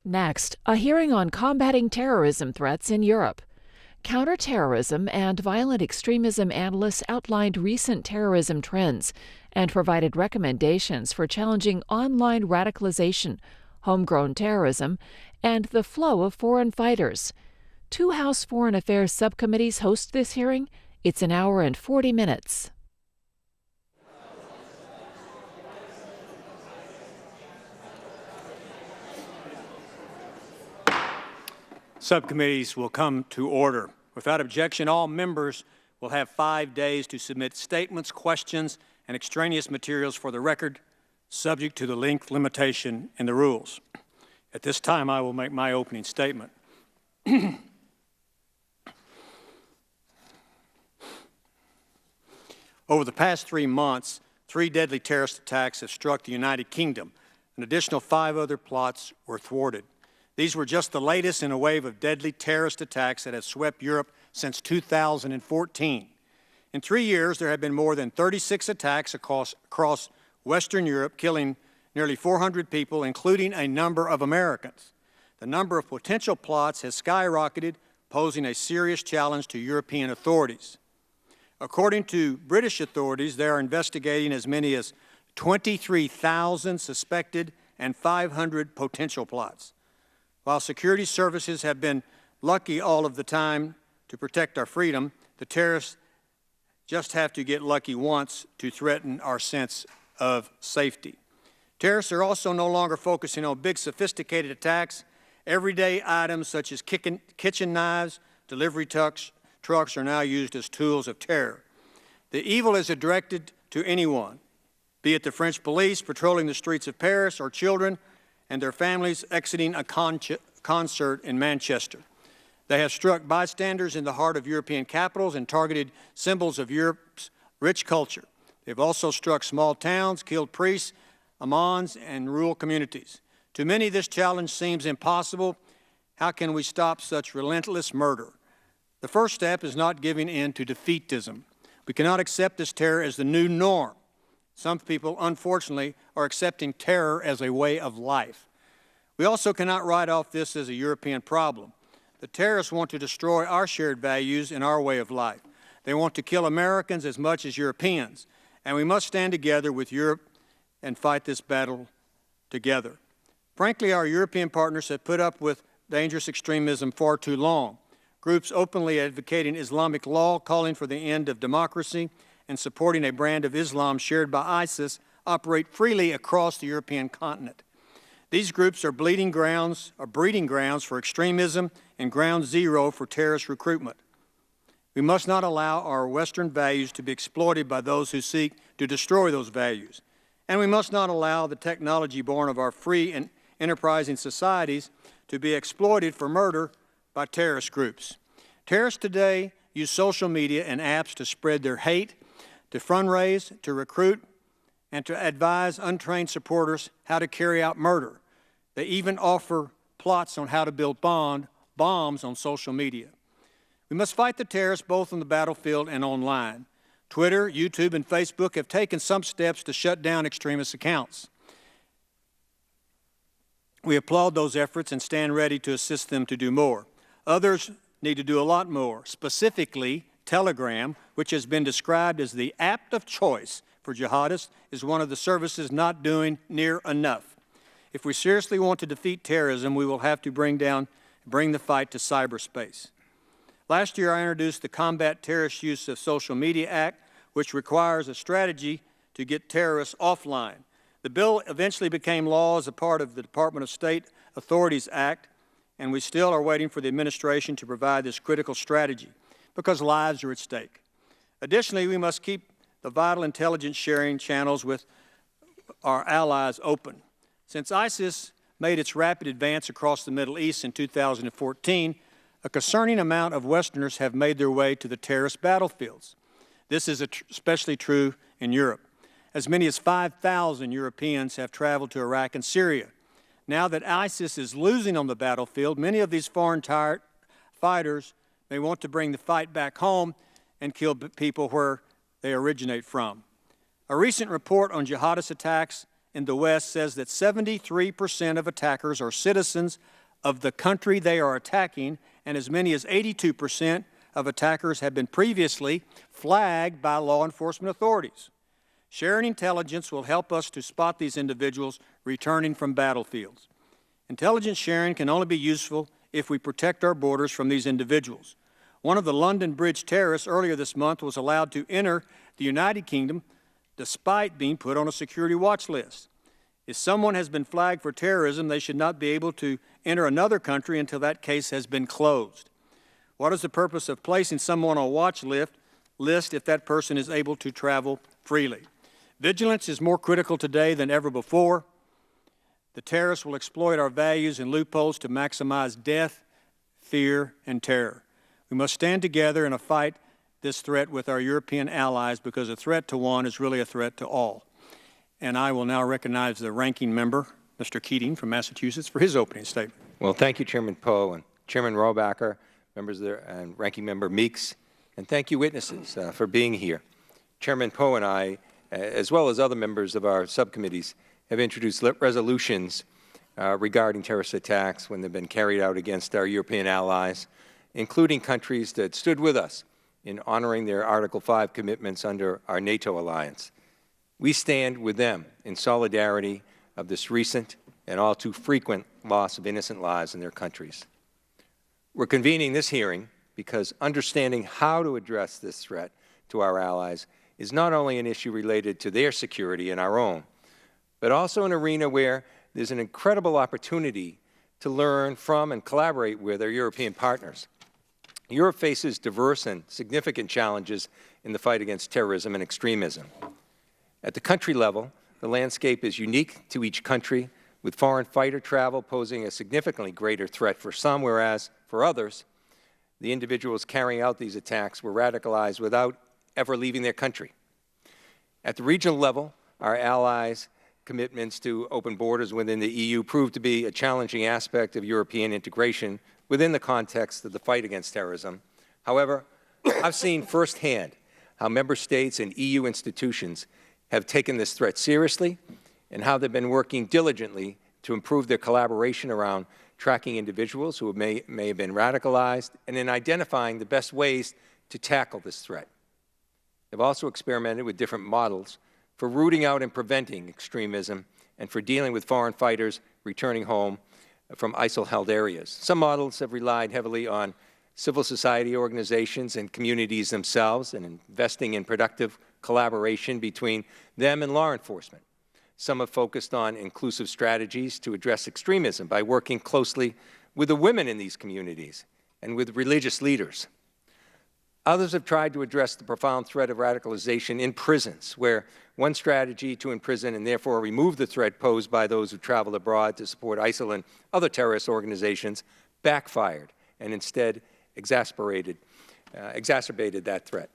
Next, a hearing on combating terrorism threats in Europe. Counterterrorism and violent extremism analysts outlined recent terrorism trends and provided recommendations for challenging online radicalization, homegrown terrorism, and the flow of foreign fighters. 2 House Foreign Affairs Subcommittees host this hearing. It's an hour and 40 minutes. Subcommittees will come to order. Without objection, all members will have 5 days to submit statements, questions, and extraneous materials for the record, subject to the length limitation in the rules. At this time, I will make my opening statement. Over the past 3 months, 3 deadly terrorist attacks have struck the United Kingdom. An additional 5 other plots were thwarted. These were just the latest in a wave of deadly terrorist attacks that have swept Europe since 2014. In 3 years, there have been more than 36 attacks across Western Europe, killing nearly 400 people, including a number of Americans. The number of potential plots has skyrocketed, posing a serious challenge to European authorities. According to British authorities, they are investigating as many as 23,000 suspected and 500 potential plots. While security services have been lucky all of the time to protect our freedom, the terrorists just have to get lucky once to threaten our sense of safety. Terrorists are also no longer focusing on big, sophisticated attacks. Everyday items such as kitchen knives, delivery trucks are now used as tools of terror. The evil is directed to anyone, be it the French police patrolling the streets of Paris or children and their families exiting a concert in Manchester. They have struck bystanders in the heart of European capitals and targeted symbols of Europe's rich culture. They've also struck small towns, killed priests, imams, and rural communities. To many, this challenge seems impossible. How can we stop such relentless murder? The first step is not giving in to defeatism. We cannot accept this terror as the new norm. Some people, unfortunately, are accepting terror as a way of life. We also cannot write off this as a European problem. The terrorists want to destroy our shared values and our way of life. They want to kill Americans as much as Europeans, and we must stand together with Europe and fight this battle together. Frankly, our European partners have put up with dangerous extremism far too long. Groups openly advocating Islamic law, calling for the end of democracy, and supporting a brand of Islam shared by ISIS operate freely across the European continent. These groups are breeding grounds for extremism and ground zero for terrorist recruitment. We must not allow our Western values to be exploited by those who seek to destroy those values. And we must not allow the technology born of our free and enterprising societies to be exploited for murder by terrorist groups. Terrorists today use social media and apps to spread their hate, to fundraise, to recruit, and to advise untrained supporters how to carry out murder. They even offer plots on how to build bombs on social media. We must fight the terrorists both on the battlefield and online. Twitter, YouTube, and Facebook have taken some steps to shut down extremist accounts. We applaud those efforts and stand ready to assist them to do more. Others need to do a lot more. Specifically, Telegram, which has been described as the app of choice for jihadists, is one of the services not doing near enough. If we seriously want to defeat terrorism, we will have to bring the fight to cyberspace. Last year, I introduced the Combat Terrorist Use of Social Media Act, which requires a strategy to get terrorists offline. The bill eventually became law as a part of the Department of State Authorities Act, and we still are waiting for the administration to provide this critical strategy because lives are at stake. Additionally, we must keep the vital intelligence sharing channels with our allies open. Since ISIS made its rapid advance across the Middle East in 2014, a concerning amount of Westerners have made their way to the terrorist battlefields. This is especially true in Europe. As many as 5,000 Europeans have traveled to Iraq and Syria. Now that ISIS is losing on the battlefield, many of these foreign fighters may want to bring the fight back home and kill people where they originate from. A recent report on jihadist attacks in the West says that 73% of attackers are citizens of the country they are attacking, and as many as 82% of attackers have been previously flagged by law enforcement authorities. Sharing intelligence will help us to spot these individuals returning from battlefields. Intelligence sharing can only be useful if we protect our borders from these individuals. One of the London Bridge terrorists earlier this month was allowed to enter the United Kingdom despite being put on a security watch list. If someone has been flagged for terrorism, they should not be able to enter another country until that case has been closed. What is the purpose of placing someone on a watch list if that person is able to travel freely? Vigilance is more critical today than ever before. The terrorists will exploit our values and loopholes to maximize death, fear, and terror. We must stand together in a fight this threat with our European allies, because a threat to one is really a threat to all. And I will now recognize the ranking member, Mr. Keating from Massachusetts, for his opening statement. Well, thank you, Chairman Poe and Chairman Rohrabacher, members and Ranking Member Meeks, and thank you, witnesses, for being here. Chairman Poe and I, as well as other members of our subcommittees, have introduced resolutions regarding terrorist attacks when they've been carried out against our European allies, including countries that stood with us in honoring their Article 5 commitments under our NATO alliance. We stand with them in solidarity of this recent and all too frequent loss of innocent lives in their countries. We're convening this hearing because understanding how to address this threat to our allies is not only an issue related to their security and our own, but also an arena where there's an incredible opportunity to learn from and collaborate with our European partners. Europe faces diverse and significant challenges in the fight against terrorism and extremism. At the country level, the landscape is unique to each country, with foreign fighter travel posing a significantly greater threat for some, whereas for others, the individuals carrying out these attacks were radicalized without ever leaving their country. At the regional level, our allies' commitments to open borders within the EU proved to be a challenging aspect of European integration within the context of the fight against terrorism. However, I've seen firsthand how member states and EU institutions have taken this threat seriously and how they've been working diligently to improve their collaboration around tracking individuals who may have been radicalized and in identifying the best ways to tackle this threat. They've also experimented with different models for rooting out and preventing extremism and for dealing with foreign fighters returning home from ISIL-held areas. Some models have relied heavily on civil society organizations and communities themselves and investing in productive collaboration between them and law enforcement. Some have focused on inclusive strategies to address extremism by working closely with the women in these communities and with religious leaders. Others have tried to address the profound threat of radicalization in prisons, where one strategy to imprison and therefore remove the threat posed by those who travel abroad to support ISIL and other terrorist organizations backfired and instead exacerbated that threat.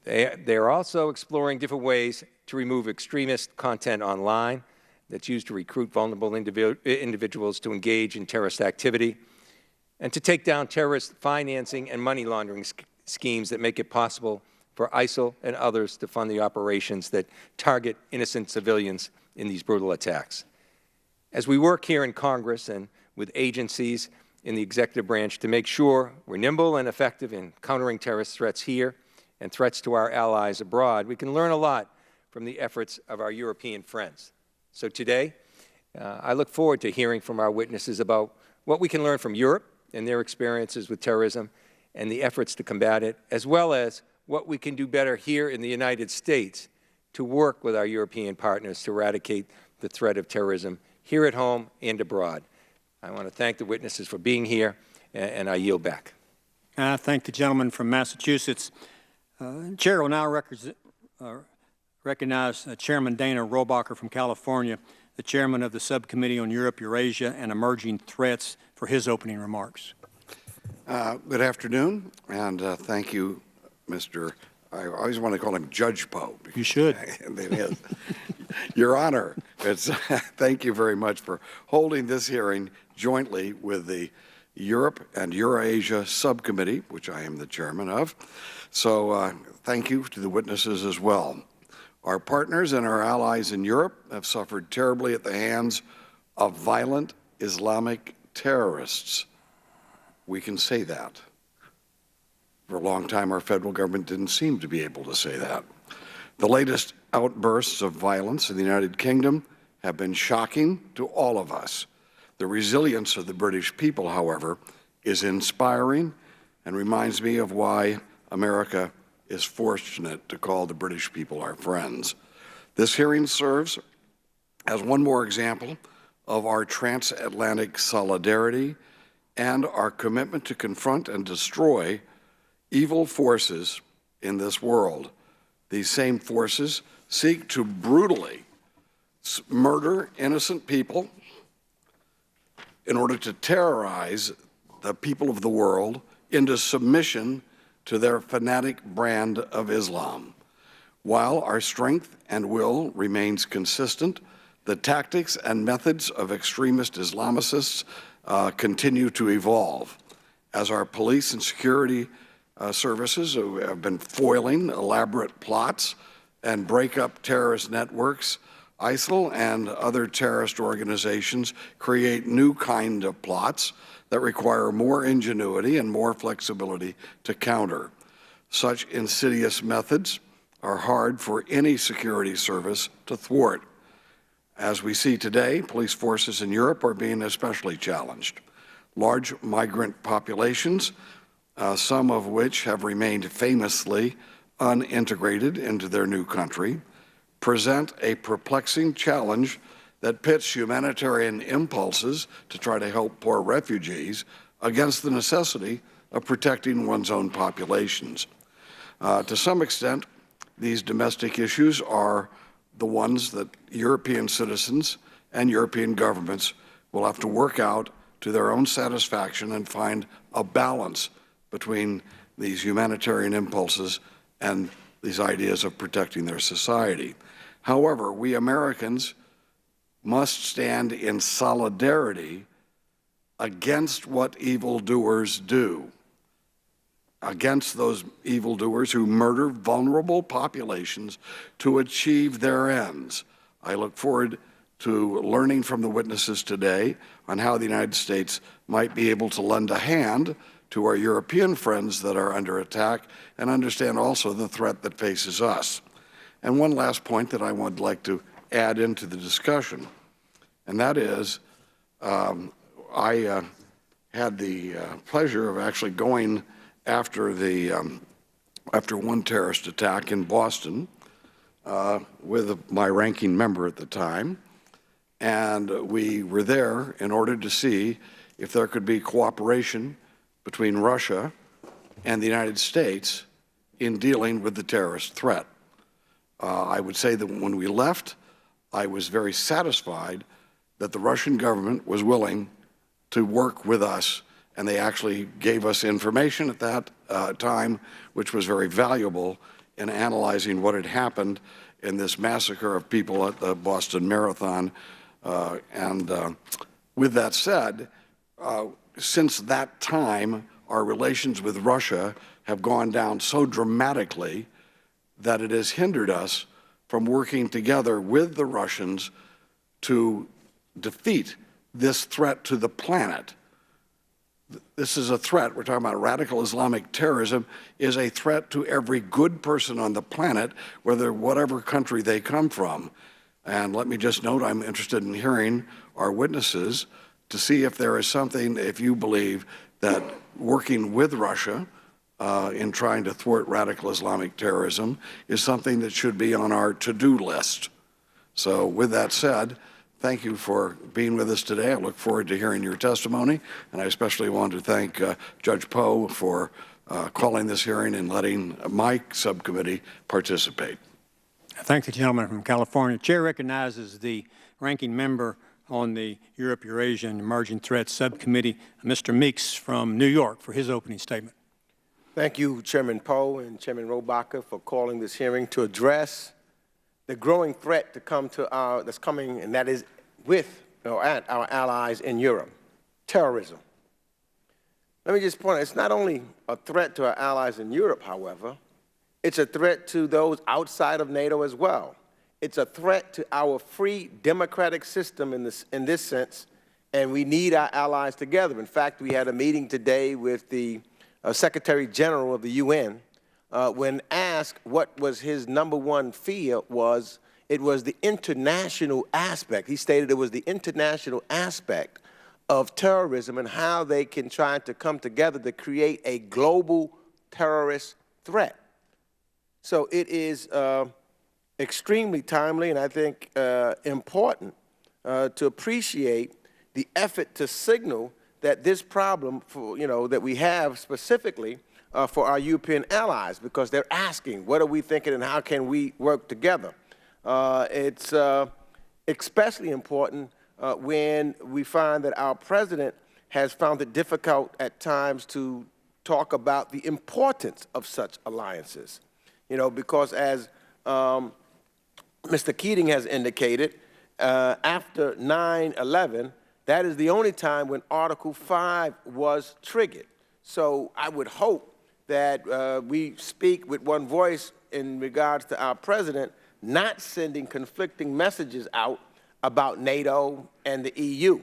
They are also exploring different ways to remove extremist content online that's used to recruit vulnerable individuals to engage in terrorist activity and to take down terrorist financing and money laundering schemes that make it possible for ISIL and others to fund the operations that target innocent civilians in these brutal attacks. As we work here in Congress and with agencies in the executive branch to make sure we're nimble and effective in countering terrorist threats here and threats to our allies abroad, we can learn a lot from the efforts of our European friends. So today, I look forward to hearing from our witnesses about what we can learn from Europe and their experiences with terrorism and the efforts to combat it, as well as what we can do better here in the United States to work with our European partners to eradicate the threat of terrorism here at home and abroad. I want to thank the witnesses for being here, and I yield back. I thank the gentleman from Massachusetts. Chair will now recognize Chairman Dana Rohrabacher from California, the chairman of the Subcommittee on Europe, Eurasia, and Emerging Threats, for his opening remarks. Good afternoon, and thank you, Mr. I always want to call him Judge Poe. You should. It is. Your Honor, thank you very much for holding this hearing jointly with the Europe and Eurasia Subcommittee, which I am the chairman of. So thank you to the witnesses as well. Our partners and our allies in Europe have suffered terribly at the hands of violent Islamic terrorists. We can say that. For a long time, our federal government didn't seem to be able to say that. The latest outbursts of violence in the United Kingdom have been shocking to all of us. The resilience of the British people, however, is inspiring and reminds me of why America is fortunate to call the British people our friends. This hearing serves as one more example of our transatlantic solidarity and our commitment to confront and destroy evil forces in this world. These same forces seek to brutally murder innocent people in order to terrorize the people of the world into submission to their fanatic brand of Islam. While our strength and will remains consistent, the tactics and methods of extremist Islamicists continue to evolve. As our police and security services have been foiling elaborate plots and break up terrorist networks, ISIL and other terrorist organizations create new kind of plots that require more ingenuity and more flexibility to counter. Such insidious methods are hard for any security service to thwart. As we see today, police forces in Europe are being especially challenged. Large migrant populations, some of which have remained famously unintegrated into their new country, present a perplexing challenge that pits humanitarian impulses to try to help poor refugees against the necessity of protecting one's own populations. To some extent, these domestic issues are the ones that European citizens and European governments will have to work out to their own satisfaction and find a balance between these humanitarian impulses and these ideas of protecting their society. However, we Americans must stand in solidarity against what evildoers do, against those evildoers who murder vulnerable populations to achieve their ends. I look forward to learning from the witnesses today on how the United States might be able to lend a hand to our European friends that are under attack and understand also the threat that faces us. And one last point that I would like to add into the discussion, and that is I had the pleasure of actually going after one terrorist attack in Boston with my ranking member at the time, and we were there in order to see if there could be cooperation between Russia and the United States in dealing with the terrorist threat. I would say that when we left, I was very satisfied that the Russian government was willing to work with us, and they actually gave us information at that time, which was very valuable in analyzing what had happened in this massacre of people at the Boston Marathon. With that said, since that time, our relations with Russia have gone down so dramatically that it has hindered us from working together with the Russians to defeat this threat to the planet. This is a threat. We're talking about radical Islamic terrorism is a threat to every good person on the planet, whatever country they come from. And let me just note, I'm interested in hearing our witnesses to see if there is something, if you believe that working with Russia in trying to thwart radical Islamic terrorism is something that should be on our to-do list. So with that said, thank you for being with us today. I look forward to hearing your testimony, and I especially want to thank Judge Poe for calling this hearing and letting my subcommittee participate. I thank the gentleman from California. Chair recognizes the ranking member on the Europe, Eurasia and Emerging Threats Subcommittee, Mr. Meeks from New York, for his opening statement. Thank you, Chairman Poe and Chairman Robacher, for calling this hearing to address the growing threat that's coming, and that is at our allies in Europe, terrorism. Let me just point out, it's not only a threat to our allies in Europe, however, It's a threat to those outside of NATO as well. It's a threat to our free democratic system in this sense, and we need our allies together. In fact, we had a meeting today with the Secretary General of the UN. When asked what was his #1 fear it was the international aspect. He stated it was the international aspect of terrorism and how they can try to come together to create a global terrorist threat. So it is extremely timely and I think important to appreciate the effort to signal that this problem that we have specifically for our European allies, because they're asking, what are we thinking and how can we work together? It's especially important when we find that our president has found it difficult at times to talk about the importance of such alliances. Because as Mr. Keating has indicated, after 9/11, that is the only time when Article 5 was triggered. So I would hope that we speak with one voice in regards to our president not sending conflicting messages out about NATO and the EU.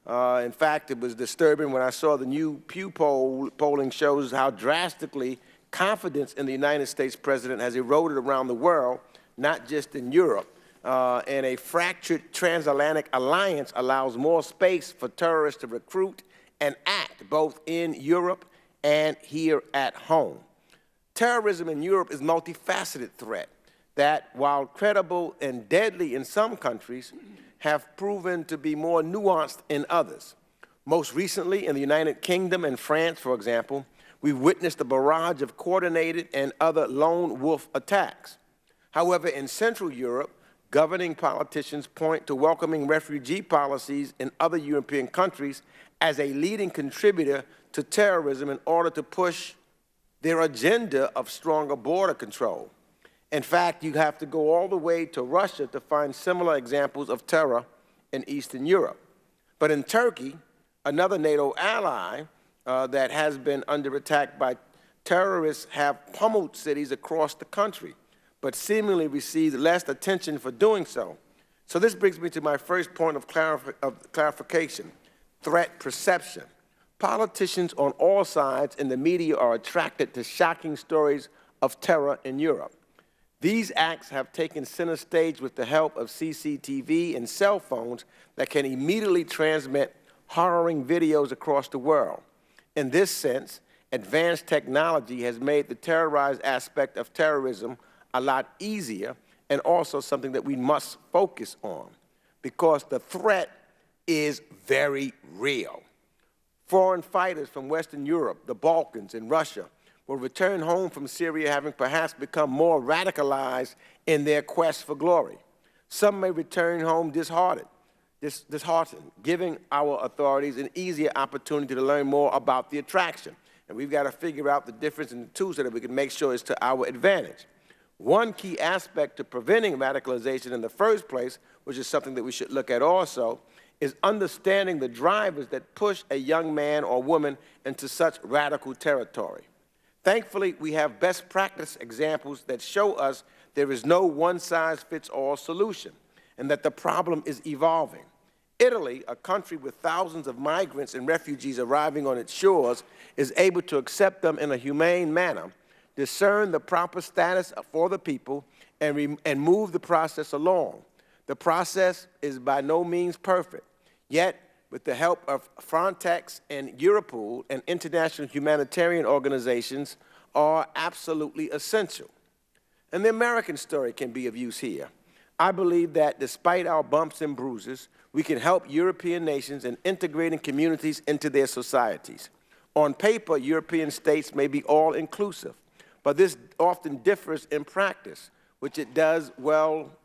In fact, it was disturbing when I saw the new Pew polling shows how drastically confidence in the United States president has eroded around the world, not just in Europe. And a fractured transatlantic alliance allows more space for terrorists to recruit and act both in Europe and here at home. Terrorism in Europe is a multifaceted threat that, while credible and deadly in some countries, have proven to be more nuanced in others. Most recently, in the United Kingdom and France, for example, we've witnessed a barrage of coordinated and other lone wolf attacks. However, in Central Europe, governing politicians point to welcoming refugee policies in other European countries as a leading contributor to terrorism in order to push their agenda of stronger border control. In fact, you have to go all the way to Russia to find similar examples of terror in Eastern Europe. But in Turkey, another NATO ally that has been under attack by terrorists, have pummeled cities across the country, but seemingly received less attention for doing so. So this brings me to my first point of clarification: threat perception. Politicians on all sides in the media are attracted to shocking stories of terror in Europe. These acts have taken center stage with the help of CCTV and cell phones that can immediately transmit harrowing videos across the world. In this sense, advanced technology has made the terrorized aspect of terrorism a lot easier, and also something that we must focus on, because the threat is very real. Foreign fighters from Western Europe, the Balkans, and Russia will return home from Syria having perhaps become more radicalized in their quest for glory. Some may return home disheartened, giving our authorities an easier opportunity to learn more about the attraction. And we've got to figure out the difference in the two so that we can make sure it's to our advantage. One key aspect to preventing radicalization in the first place, which is something that we should look at also, is understanding the drivers that push a young man or woman into such radical territory. Thankfully, we have best practice examples that show us there is no one-size-fits-all solution, and that the problem is evolving. Italy, a country with thousands of migrants and refugees arriving on its shores, is able to accept them in a humane manner, discern the proper status for the people, and move the process along. The process is by no means perfect, yet with the help of Frontex and Europol and international humanitarian organizations are absolutely essential. And the American story can be of use here. I believe that despite our bumps and bruises, we can help European nations in integrating communities into their societies. On paper, European states may be all-inclusive, but this often differs in practice, which it does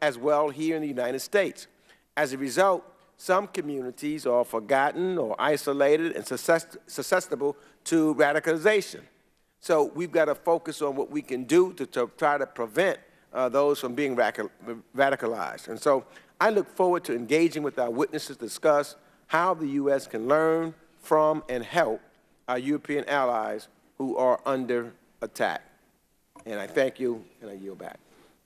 as well here in the United States. As a result, some communities are forgotten or isolated and susceptible to radicalization. So we've got to focus on what we can do to try to prevent those from being radicalized. And so I look forward to engaging with our witnesses to discuss how the U.S. can learn from and help our European allies who are under attack. And I thank you, and I yield back.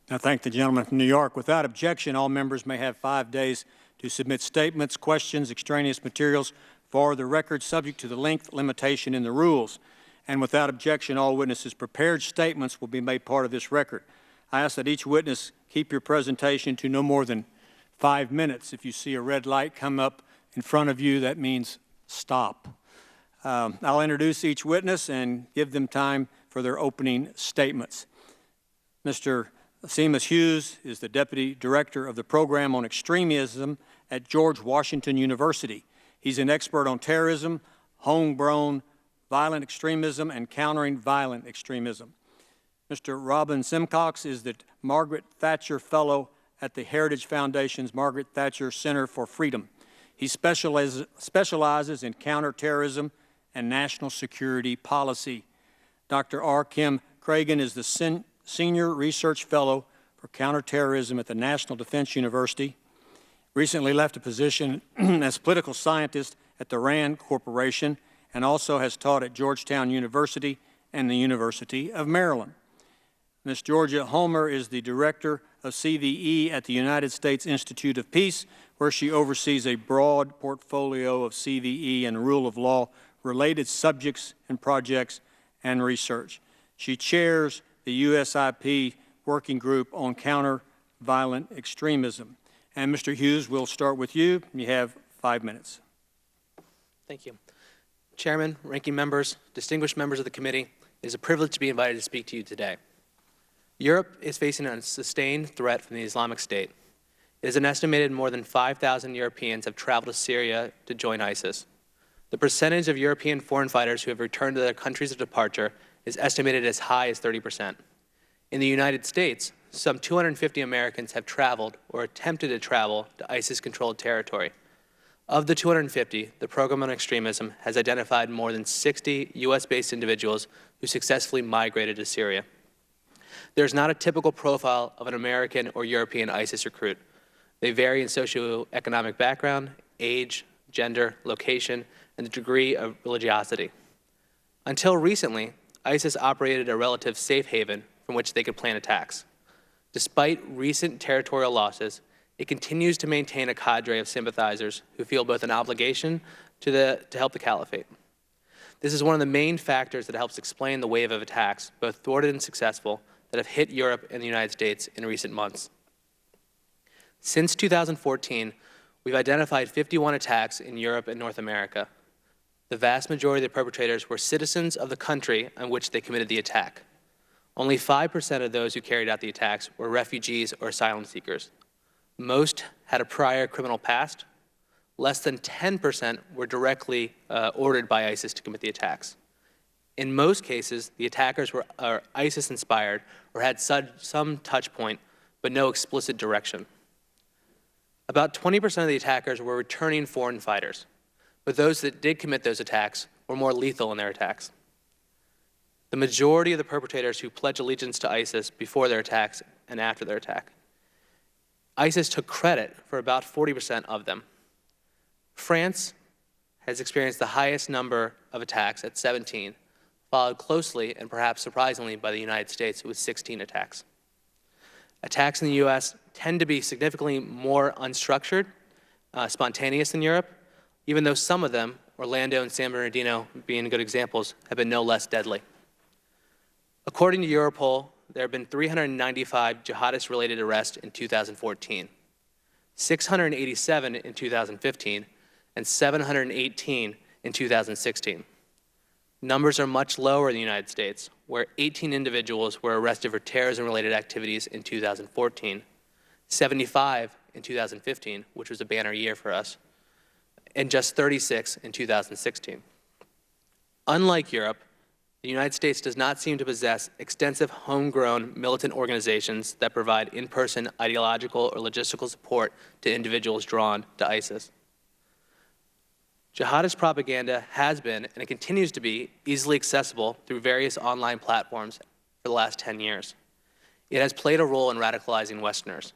I thank the gentleman from New York. Without objection, all members may have 5 days to submit statements, questions, extraneous materials for the record, subject to the length limitation in the rules. And without objection, all witnesses' prepared statements will be made part of this record. I ask that each witness keep your presentation to no more than 5 minutes. If you see a red light come up in front of you, that means stop. I'll introduce each witness and give them time for their opening statements. Mr. Seamus Hughes is the Deputy Director of the Program on Extremism at George Washington University. He's an expert on terrorism, homegrown violent extremism, and countering violent extremism. Mr. Robin Simcox is the Margaret Thatcher Fellow at the Heritage Foundation's Margaret Thatcher Center for Freedom. He specializes in counterterrorism and national security policy. Dr. R. Kim Cragen is the Senior Research Fellow for Counterterrorism at the National Defense University. Recently left a position as political scientist at the RAND Corporation and also has taught at Georgetown University and the University of Maryland. Ms. Georgia Homer is the Director of CVE at the United States Institute of Peace, where she oversees a broad portfolio of CVE and rule of law related subjects and projects and research. She chairs the USIP Working Group on Counter-Violent Extremism. And Mr. Hughes, we'll start with you. You have 5 minutes. Thank you. Chairman, ranking members, distinguished members of the committee, it is a privilege to be invited to speak to you today. Europe is facing a sustained threat from the Islamic State. It is an estimated more than 5,000 Europeans have traveled to Syria to join ISIS. The percentage of European foreign fighters who have returned to their countries of departure is estimated as high as 30%. In the United States, some 250 Americans have traveled or attempted to travel to ISIS-controlled territory. Of the 250, the Program on Extremism has identified more than 60 U.S.-based individuals who successfully migrated to Syria. There is not a typical profile of an American or European ISIS recruit. They vary in socioeconomic background, age, gender, location, and the degree of religiosity. Until recently, ISIS operated a relative safe haven from which they could plan attacks. Despite recent territorial losses, it continues to maintain a cadre of sympathizers who feel both an obligation to help the caliphate. This is one of the main factors that helps explain the wave of attacks, both thwarted and successful, that have hit Europe and the United States in recent months. Since 2014, we've identified 51 attacks in Europe and North America. The vast majority of the perpetrators were citizens of the country on which they committed the attack. Only 5% of those who carried out the attacks were refugees or asylum seekers. Most had a prior criminal past. Less than 10% were directly ordered by ISIS to commit the attacks. In most cases, the attackers were ISIS-inspired or had some touch point, but no explicit direction. About 20% of the attackers were returning foreign fighters, but those that did commit those attacks were more lethal in their attacks. The majority of the perpetrators who pledged allegiance to ISIS before their attacks and after their attack. ISIS took credit for about 40% of them. France has experienced the highest number of attacks at 17, followed closely and perhaps surprisingly by the United States with 16 attacks. Attacks in the U.S. tend to be significantly more unstructured, spontaneous than Europe, even though some of them, Orlando and San Bernardino being good examples, have been no less deadly. According to Europol, there have been 395 jihadist-related arrests in 2014, 687 in 2015, and 718 in 2016. Numbers are much lower in the United States, where 18 individuals were arrested for terrorism-related activities in 2014, 75 in 2015, which was a banner year for us, and just 36 in 2016. Unlike Europe, the United States does not seem to possess extensive homegrown militant organizations that provide in-person ideological or logistical support to individuals drawn to ISIS. Jihadist propaganda has been, and it continues to be, easily accessible through various online platforms for the last 10 years. It has played a role in radicalizing Westerners.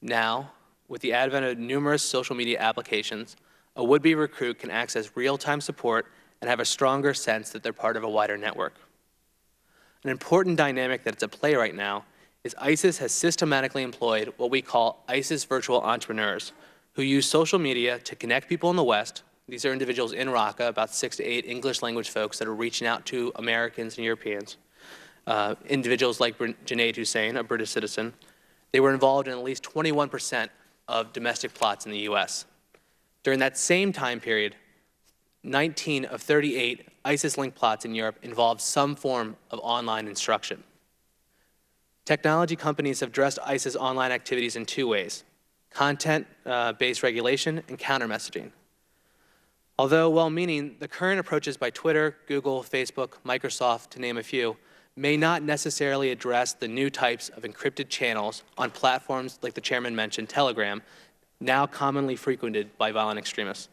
Now, with the advent of numerous social media applications, a would-be recruit can access real-time support and have a stronger sense that they're part of a wider network. An important dynamic that's at play right now is ISIS has systematically employed what we call ISIS virtual entrepreneurs, who use social media to connect people in the West. These are individuals in Raqqa, about 6 to 8 English language folks that are reaching out to Americans and Europeans. Individuals like Junaid Hussain, a British citizen. They were involved in at least 21% of domestic plots in the US. During that same time period, 19 of 38 ISIS-linked plots in Europe involved some form of online instruction. Technology companies have addressed ISIS online activities in 2 ways: content-based regulation and counter-messaging. Although well-meaning, the current approaches by Twitter, Google, Facebook, Microsoft, to name a few, may not necessarily address the new types of encrypted channels on platforms like the chairman mentioned, Telegram, now commonly frequented by violent extremists.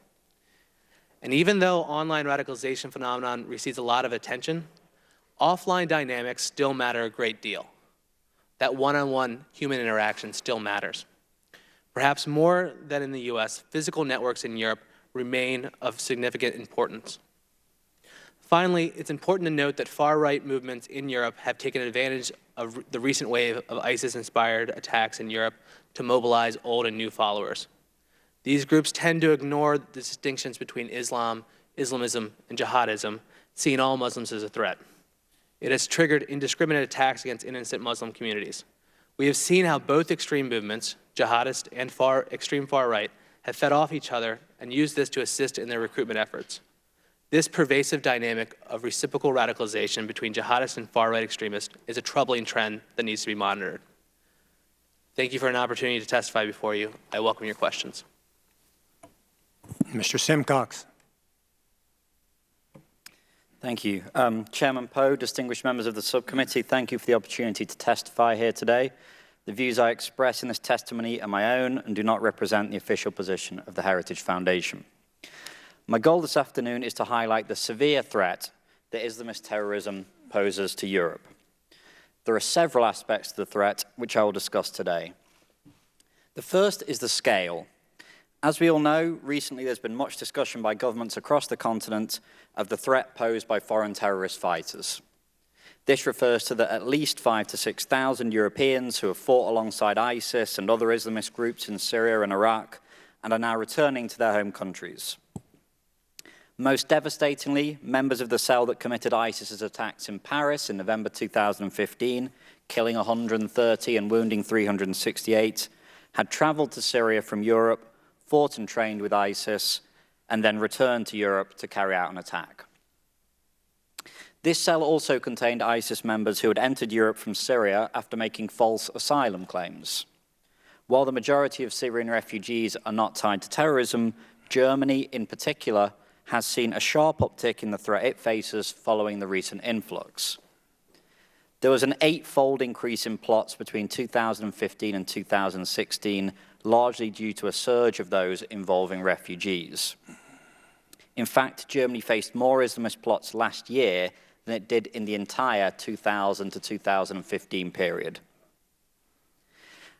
And even though online radicalization phenomenon receives a lot of attention, offline dynamics still matter a great deal. That one-on-one human interaction still matters. Perhaps more than in the US, physical networks in Europe remain of significant importance. Finally, it's important to note that far-right movements in Europe have taken advantage of the recent wave of ISIS-inspired attacks in Europe to mobilize old and new followers. These groups tend to ignore the distinctions between Islam, Islamism, and jihadism, seeing all Muslims as a threat. It has triggered indiscriminate attacks against innocent Muslim communities. We have seen how both extreme movements, jihadist and extreme far-right, have fed off each other and used this to assist in their recruitment efforts. This pervasive dynamic of reciprocal radicalization between jihadists and far-right extremists is a troubling trend that needs to be monitored. Thank you for an opportunity to testify before you. I welcome your questions. Mr. Simcox. Thank you. Chairman Poe, distinguished members of the subcommittee, thank you for the opportunity to testify here today. The views I express in this testimony are my own and do not represent the official position of the Heritage Foundation. My goal this afternoon is to highlight the severe threat that Islamist terrorism poses to Europe. There are several aspects to the threat which I will discuss today. The first is the scale. As we all know, recently there's been much discussion by governments across the continent of the threat posed by foreign terrorist fighters. This refers to the at least 5,000 to 6,000 Europeans who have fought alongside ISIS and other Islamist groups in Syria and Iraq and are now returning to their home countries. Most devastatingly, members of the cell that committed ISIS's attacks in Paris in November 2015, killing 130 and wounding 368, had traveled to Syria from Europe, fought and trained with ISIS, and then returned to Europe to carry out an attack. This cell also contained ISIS members who had entered Europe from Syria after making false asylum claims. While the majority of Syrian refugees are not tied to terrorism, Germany in particular has seen a sharp uptick in the threat it faces following the recent influx. There was an 8-fold increase in plots between 2015 and 2016, largely due to a surge of those involving refugees. In fact, Germany faced more Islamist plots last year than it did in the entire 2000 to 2015 period.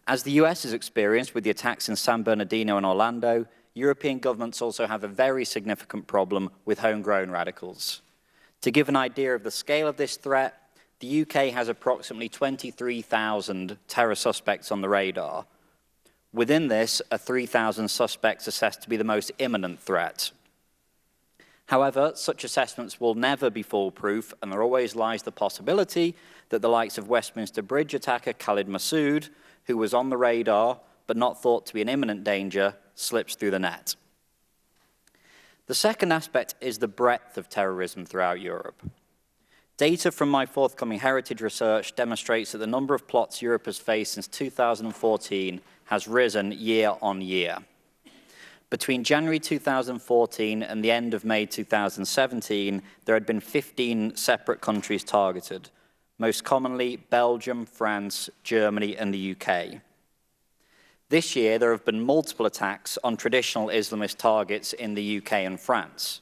As the US has experienced with the attacks in San Bernardino and Orlando, European governments also have a very significant problem with homegrown radicals. To give an idea of the scale of this threat, the UK has approximately 23,000 terror suspects on the radar. Within this are 3,000 suspects assessed to be the most imminent threat. However, such assessments will never be foolproof, and there always lies the possibility that the likes of Westminster Bridge attacker Khalid Massoud, who was on the radar but not thought to be an imminent danger, slips through the net. The second aspect is the breadth of terrorism throughout Europe. Data from my forthcoming heritage research demonstrates that the number of plots Europe has faced since 2014 has risen year on year. Between January 2014 and the end of May 2017, there had been 15 separate countries targeted, most commonly Belgium, France, Germany, and the UK. This year, there have been multiple attacks on traditional Islamist targets in the UK and France.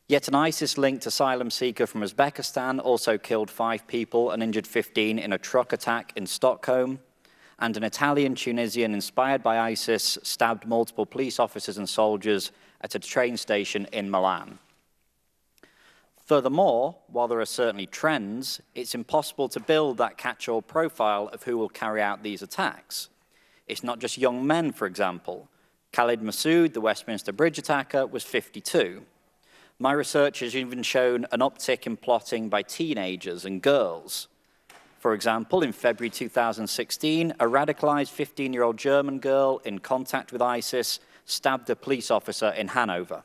Yet an ISIS-linked asylum seeker from Uzbekistan also killed 5 people and injured 15 in a truck attack in Stockholm, and an Italian-Tunisian inspired by ISIS stabbed multiple police officers and soldiers at a train station in Milan. Furthermore, while there are certainly trends, it's impossible to build that catch-all profile of who will carry out these attacks. It's not just young men, for example. Khalid Massoud, the Westminster Bridge attacker, was 52. My research has even shown an uptick in plotting by teenagers and girls. For example, in February 2016, a radicalized 15-year-old German girl in contact with ISIS stabbed a police officer in Hanover.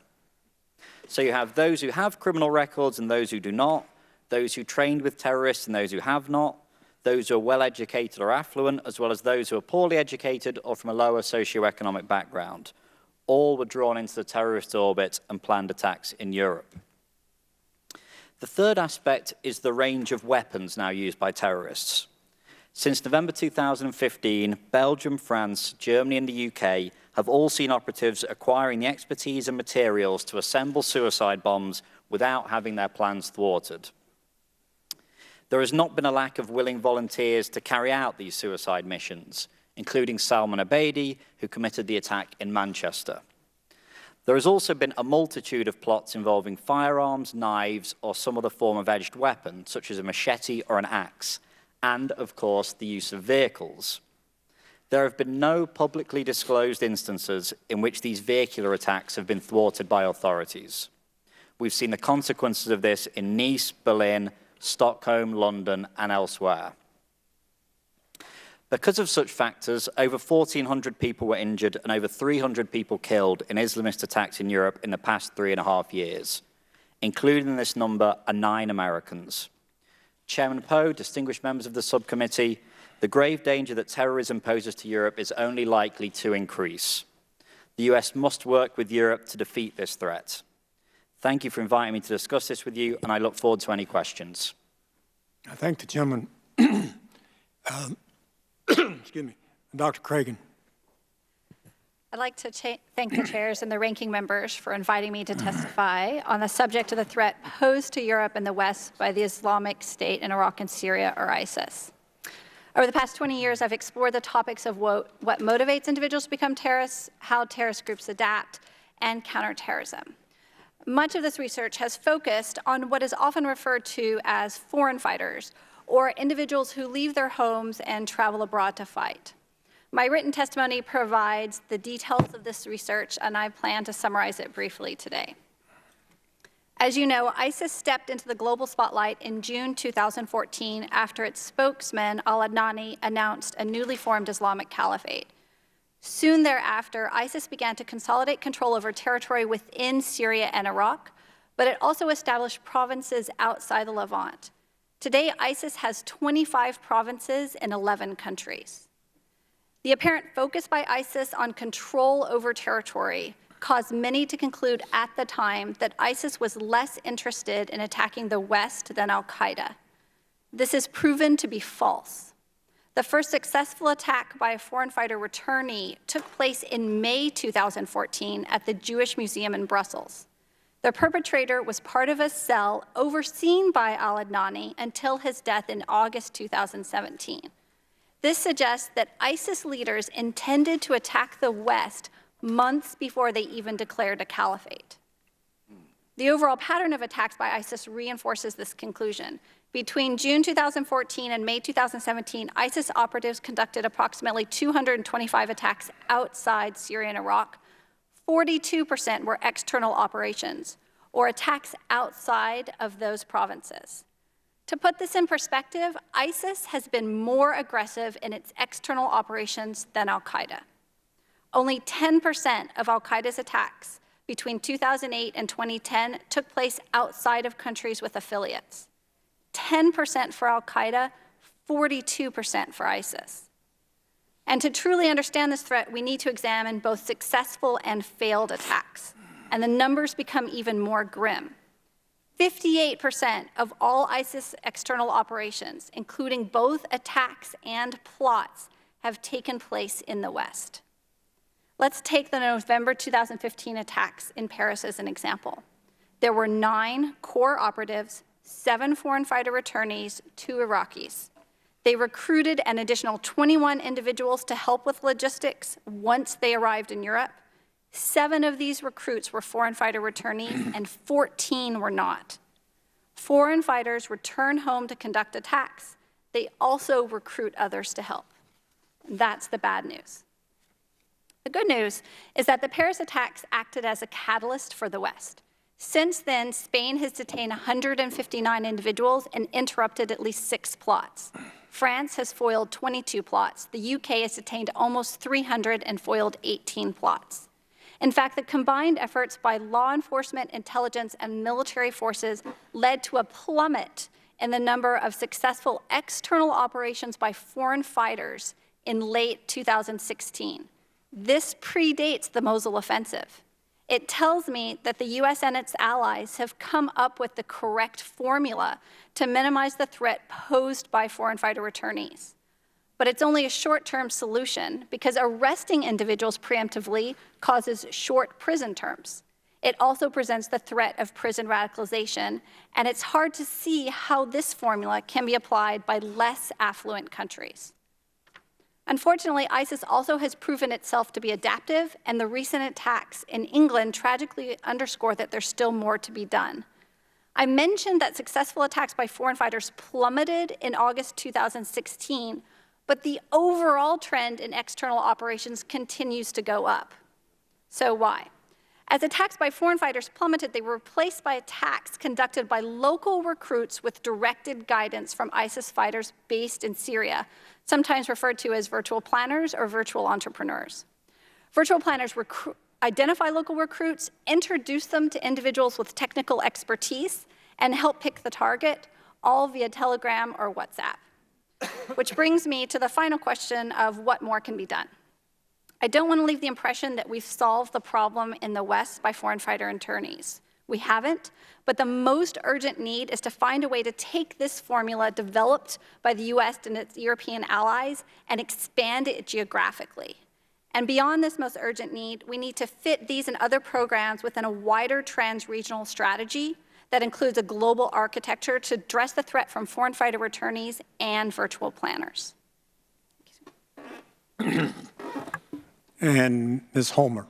So you have those who have criminal records and those who do not, those who trained with terrorists and those who have not, those who are well-educated or affluent, as well as those who are poorly educated or from a lower socioeconomic background. All were drawn into the terrorist orbit and planned attacks in Europe. The third aspect is the range of weapons now used by terrorists. Since November 2015, Belgium, France, Germany, and the UK have all seen operatives acquiring the expertise and materials to assemble suicide bombs without having their plans thwarted. There has not been a lack of willing volunteers to carry out these suicide missions, including Salman Abedi, who committed the attack in Manchester. There has also been a multitude of plots involving firearms, knives, or some other form of edged weapon, such as a machete or an axe, and, of course, the use of vehicles. There have been no publicly disclosed instances in which these vehicular attacks have been thwarted by authorities. We've seen the consequences of this in Nice, Berlin, Stockholm, London, and elsewhere. Because of such factors, over 1,400 people were injured and over 300 people killed in Islamist attacks in Europe in the past 3.5 years. Included in this number are 9 Americans. Chairman Poe, distinguished members of the subcommittee, the grave danger that terrorism poses to Europe is only likely to increase. The US must work with Europe to defeat this threat. Thank you for inviting me to discuss this with you, and I look forward to any questions. I thank the gentleman. Excuse me, Dr. Cragen. I'd like to thank the chairs and the ranking members for inviting me to testify on the subject of the threat posed to Europe and the West by the Islamic State in Iraq and Syria, or ISIS. Over the past 20 years, I've explored the topics of what motivates individuals to become terrorists, how terrorist groups adapt, and counterterrorism. Much of this research has focused on what is often referred to as foreign fighters, or individuals who leave their homes and travel abroad to fight. My written testimony provides the details of this research, and I plan to summarize it briefly today. As you know, ISIS stepped into the global spotlight in June 2014 after its spokesman, al-Adnani, announced a newly formed Islamic caliphate. Soon thereafter, ISIS began to consolidate control over territory within Syria and Iraq, but it also established provinces outside the Levant. Today, ISIS has 25 provinces in 11 countries. The apparent focus by ISIS on control over territory caused many to conclude at the time that ISIS was less interested in attacking the West than al-Qaeda. This is proven to be false. The first successful attack by a foreign fighter returnee took place in May 2014 at the Jewish Museum in Brussels. The perpetrator was part of a cell overseen by al-Adnani until his death in August 2017. This suggests that ISIS leaders intended to attack the West months before they even declared a caliphate. The overall pattern of attacks by ISIS reinforces this conclusion. Between June 2014 and May 2017, ISIS operatives conducted approximately 225 attacks outside Syria and Iraq. 42% were external operations, or attacks outside of those provinces. To put this in perspective, ISIS has been more aggressive in its external operations than al-Qaeda. Only 10% of al-Qaeda's attacks between 2008 and 2010 took place outside of countries with affiliates. 10% for al-Qaeda, 42% for ISIS. And to truly understand this threat, we need to examine both successful and failed attacks. And the numbers become even more grim. 58% of all ISIS external operations, including both attacks and plots, have taken place in the West. Let's take the November 2015 attacks in Paris as an example. There were 9 core operatives, 7 foreign fighter returnees, 2 Iraqis. They recruited an additional 21 individuals to help with logistics once they arrived in Europe. 7 of these recruits were foreign fighter returnees and 14 were not. Foreign fighters return home to conduct attacks. They also recruit others to help. That's the bad news. The good news is that the Paris attacks acted as a catalyst for the West. Since then, Spain has detained 159 individuals and interrupted at least 6 plots. France has foiled 22 plots. The UK has detained almost 300 and foiled 18 plots. In fact, the combined efforts by law enforcement, intelligence, and military forces led to a plummet in the number of successful external operations by foreign fighters in late 2016. This predates the Mosul offensive. It tells me that the US and its allies have come up with the correct formula to minimize the threat posed by foreign fighter returnees. But it's only a short-term solution because arresting individuals preemptively causes short prison terms. It also presents the threat of prison radicalization, and it's hard to see how this formula can be applied by less affluent countries. Unfortunately, ISIS also has proven itself to be adaptive, and the recent attacks in England tragically underscore that there's still more to be done. I mentioned that successful attacks by foreign fighters plummeted in August 2016, but the overall trend in external operations continues to go up. So why? As attacks by foreign fighters plummeted, they were replaced by attacks conducted by local recruits with directed guidance from ISIS fighters based in Syria, sometimes referred to as virtual planners or virtual entrepreneurs. Virtual planners identify local recruits, introduce them to individuals with technical expertise, and help pick the target, all via Telegram or WhatsApp. Which brings me to the final question of what more can be done. I don't want to leave the impression that we've solved the problem in the West by foreign fighter internees. We haven't, but the most urgent need is to find a way to take this formula developed by the US and its European allies and expand it geographically. And beyond this most urgent need, we need to fit these and other programs within a wider trans-regional strategy that includes a global architecture to address the threat from foreign fighter returnees and virtual planners. And Ms. Homer.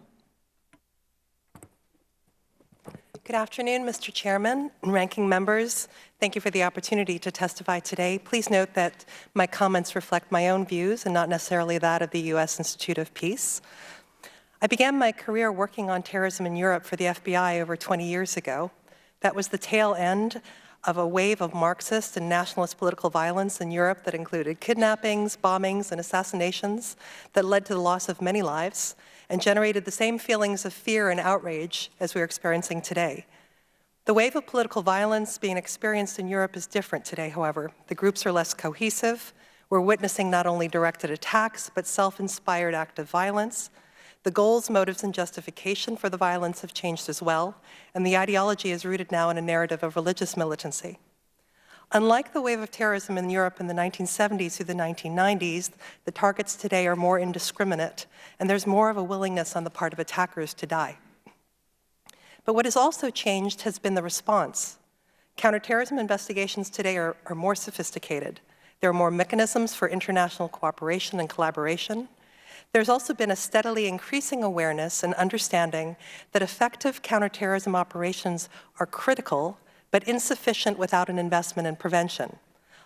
Good afternoon, Mr. Chairman and ranking members. Thank you for the opportunity to testify today. Please note that my comments reflect my own views and not necessarily that of the U.S. Institute of Peace. I began my career working on terrorism in Europe for the FBI over 20 years ago. That was the tail end of a wave of Marxist and nationalist political violence in Europe that included kidnappings, bombings, and assassinations that led to the loss of many lives and generated the same feelings of fear and outrage as we're experiencing today. The wave of political violence being experienced in Europe is different today, however. The groups are less cohesive. We're witnessing not only directed attacks, but self-inspired active violence. The goals, motives, and justification for the violence have changed as well, and the ideology is rooted now in a narrative of religious militancy. Unlike the wave of terrorism in Europe in the 1970s through the 1990s, the targets today are more indiscriminate, and there's more of a willingness on the part of attackers to die. But what has also changed has been the response. Counterterrorism investigations today are more sophisticated. There are more mechanisms for international cooperation and collaboration. There's also been a steadily increasing awareness and understanding that effective counterterrorism operations are critical, but insufficient without an investment in prevention.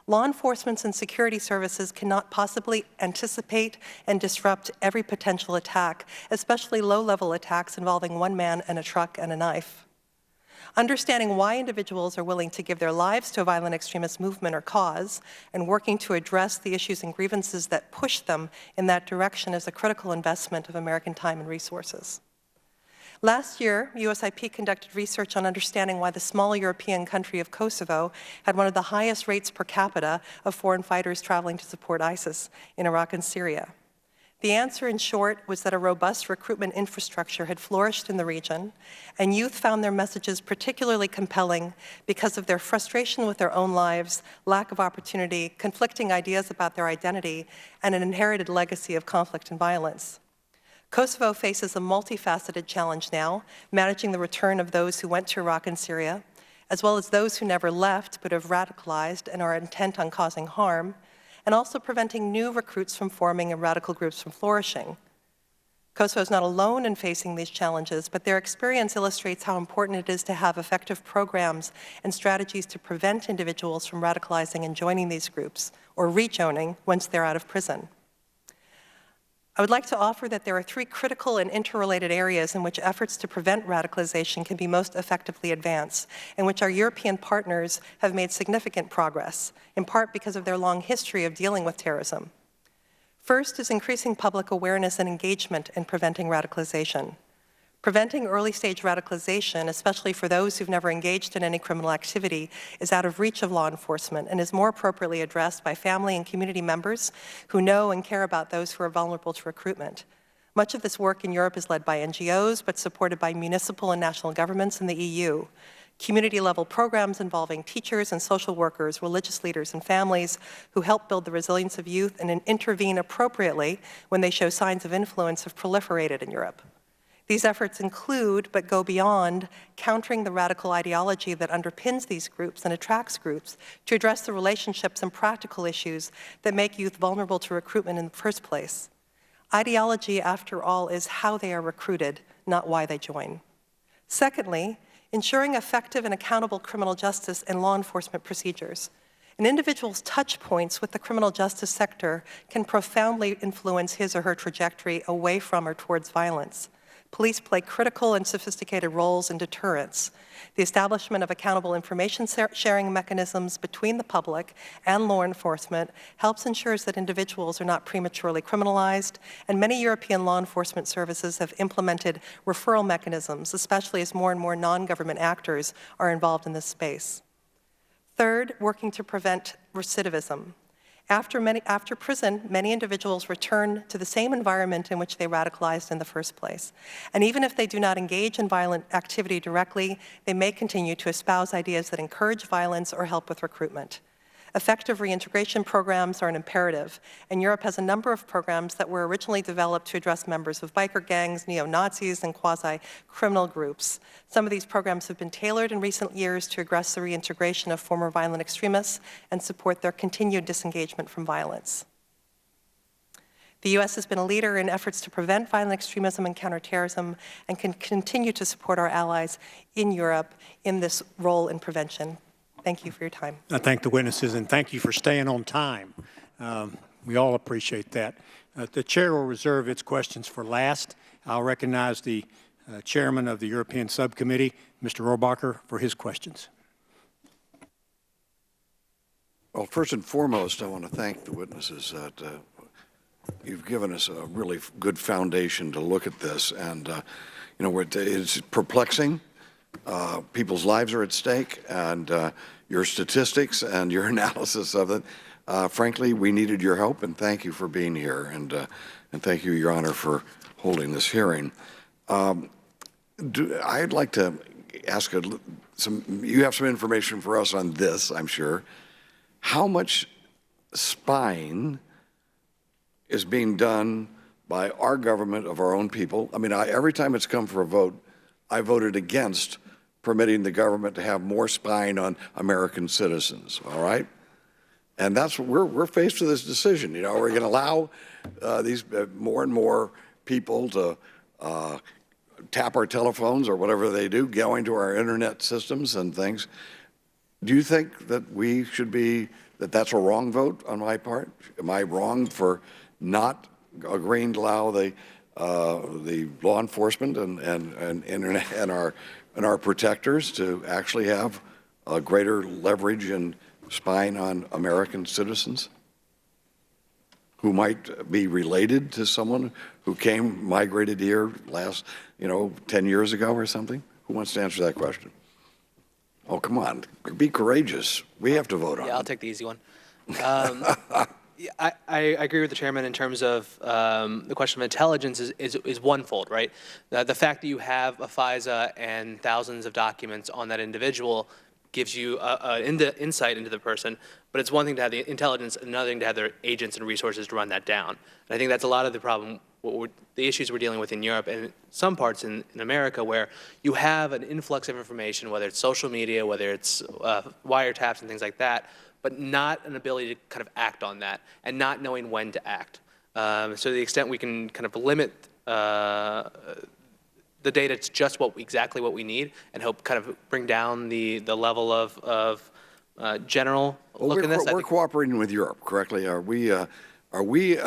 Law enforcement and security services cannot possibly anticipate and disrupt every potential attack, especially low-level attacks involving one man and a truck and a knife. Understanding why individuals are willing to give their lives to a violent extremist movement or cause, and working to address the issues and grievances that push them in that direction is a critical investment of American time and resources. Last year, USIP conducted research on understanding why the small European country of Kosovo had one of the highest rates per capita of foreign fighters traveling to support ISIS in Iraq and Syria. The answer, in short, was that a robust recruitment infrastructure had flourished in the region, and youth found their messages particularly compelling because of their frustration with their own lives, lack of opportunity, conflicting ideas about their identity, and an inherited legacy of conflict and violence. Kosovo faces a multifaceted challenge now, managing the return of those who went to Iraq and Syria, as well as those who never left but have radicalized and are intent on causing harm, and also preventing new recruits from forming and radical groups from flourishing. Kosovo is not alone in facing these challenges, but their experience illustrates how important it is to have effective programs and strategies to prevent individuals from radicalizing and joining these groups, or rejoining once they're out of prison. I would like to offer that there are three critical and interrelated areas in which efforts to prevent radicalization can be most effectively advanced, in which our European partners have made significant progress, in part because of their long history of dealing with terrorism. First is increasing public awareness and engagement in preventing radicalization. Preventing early-stage radicalization, especially for those who've never engaged in any criminal activity, is out of reach of law enforcement and is more appropriately addressed by family and community members who know and care about those who are vulnerable to recruitment. Much of this work in Europe is led by NGOs, but supported by municipal and national governments in the EU. Community-level programs involving teachers and social workers, religious leaders, and families who help build the resilience of youth and intervene appropriately when they show signs of influence have proliferated in Europe. These efforts include, but go beyond, countering the radical ideology that underpins these groups and attracts groups to address the relationships and practical issues that make youth vulnerable to recruitment in the first place. Ideology, after all, is how they are recruited, not why they join. Secondly, ensuring effective and accountable criminal justice and law enforcement procedures. An individual's touch points with the criminal justice sector can profoundly influence his or her trajectory away from or towards violence. Police play critical and sophisticated roles in deterrence. The establishment of accountable information sharing mechanisms between the public and law enforcement helps ensure that individuals are not prematurely criminalized, and many European law enforcement services have implemented referral mechanisms, especially as more and more non-government actors are involved in this space. Third, working to prevent recidivism. After prison, many individuals return to the same environment in which they radicalized in the first place. And even if they do not engage in violent activity directly, they may continue to espouse ideas that encourage violence or help with recruitment. Effective reintegration programs are an imperative, and Europe has a number of programs that were originally developed to address members of biker gangs, neo-Nazis, and quasi-criminal groups. Some of these programs have been tailored in recent years to address the reintegration of former violent extremists and support their continued disengagement from violence. The U.S. has been a leader in efforts to prevent violent extremism and counterterrorism and can continue to support our allies in Europe in this role in prevention. Thank you for your time. I thank the witnesses, and thank you for staying on time. We all appreciate that. The chair will reserve its questions for last. I'll recognize the chairman of the European Subcommittee, Mr. Rohrabacher, for his questions. Well, first and foremost, I want to thank the witnesses that you've given us a really good foundation to look at this. And, you know, it's perplexing. People's lives are at stake, and your statistics and your analysis of it. Frankly, we needed your help, and thank you for being here, and thank you, Your Honor, for holding this hearing. I'd like to ask you have some information for us on this, I'm sure. How much spying is being done by our government of our own people? I mean, every time it's come for a vote, I voted against permitting the government to have more spying on American citizens, all right? And that's what we're faced with this decision. You know, we're going to allow these more and more people to tap our telephones or whatever they do, go into our internet systems and things. Do you think that we should that's a wrong vote on my part? Am I wrong for not agreeing to allow the law enforcement and internet and our protectors to actually have a greater leverage in spying on American citizens who might be related to someone who migrated here 10 years ago or something? Who wants to answer that question? Oh, come on, be courageous. We have to vote on it. Yeah, I'll take the easy one. I agree with the chairman in terms of the question of intelligence is one-fold, right? The fact that you have a FISA and thousands of documents on that individual gives you insight into the person, but it's one thing to have the intelligence, another thing to have their agents and resources to run that down. And I think that's a lot of the problem, the issues we're dealing with in Europe and some parts in America, where you have an influx of information, whether it's social media, whether it's wiretaps and things like that, but not an ability to kind of act on that and not knowing when to act. So to the extent we can kind of limit the data is just exactly what we need, and help kind of bring down the level of general look in this. We're cooperating with Europe, correctly? Are we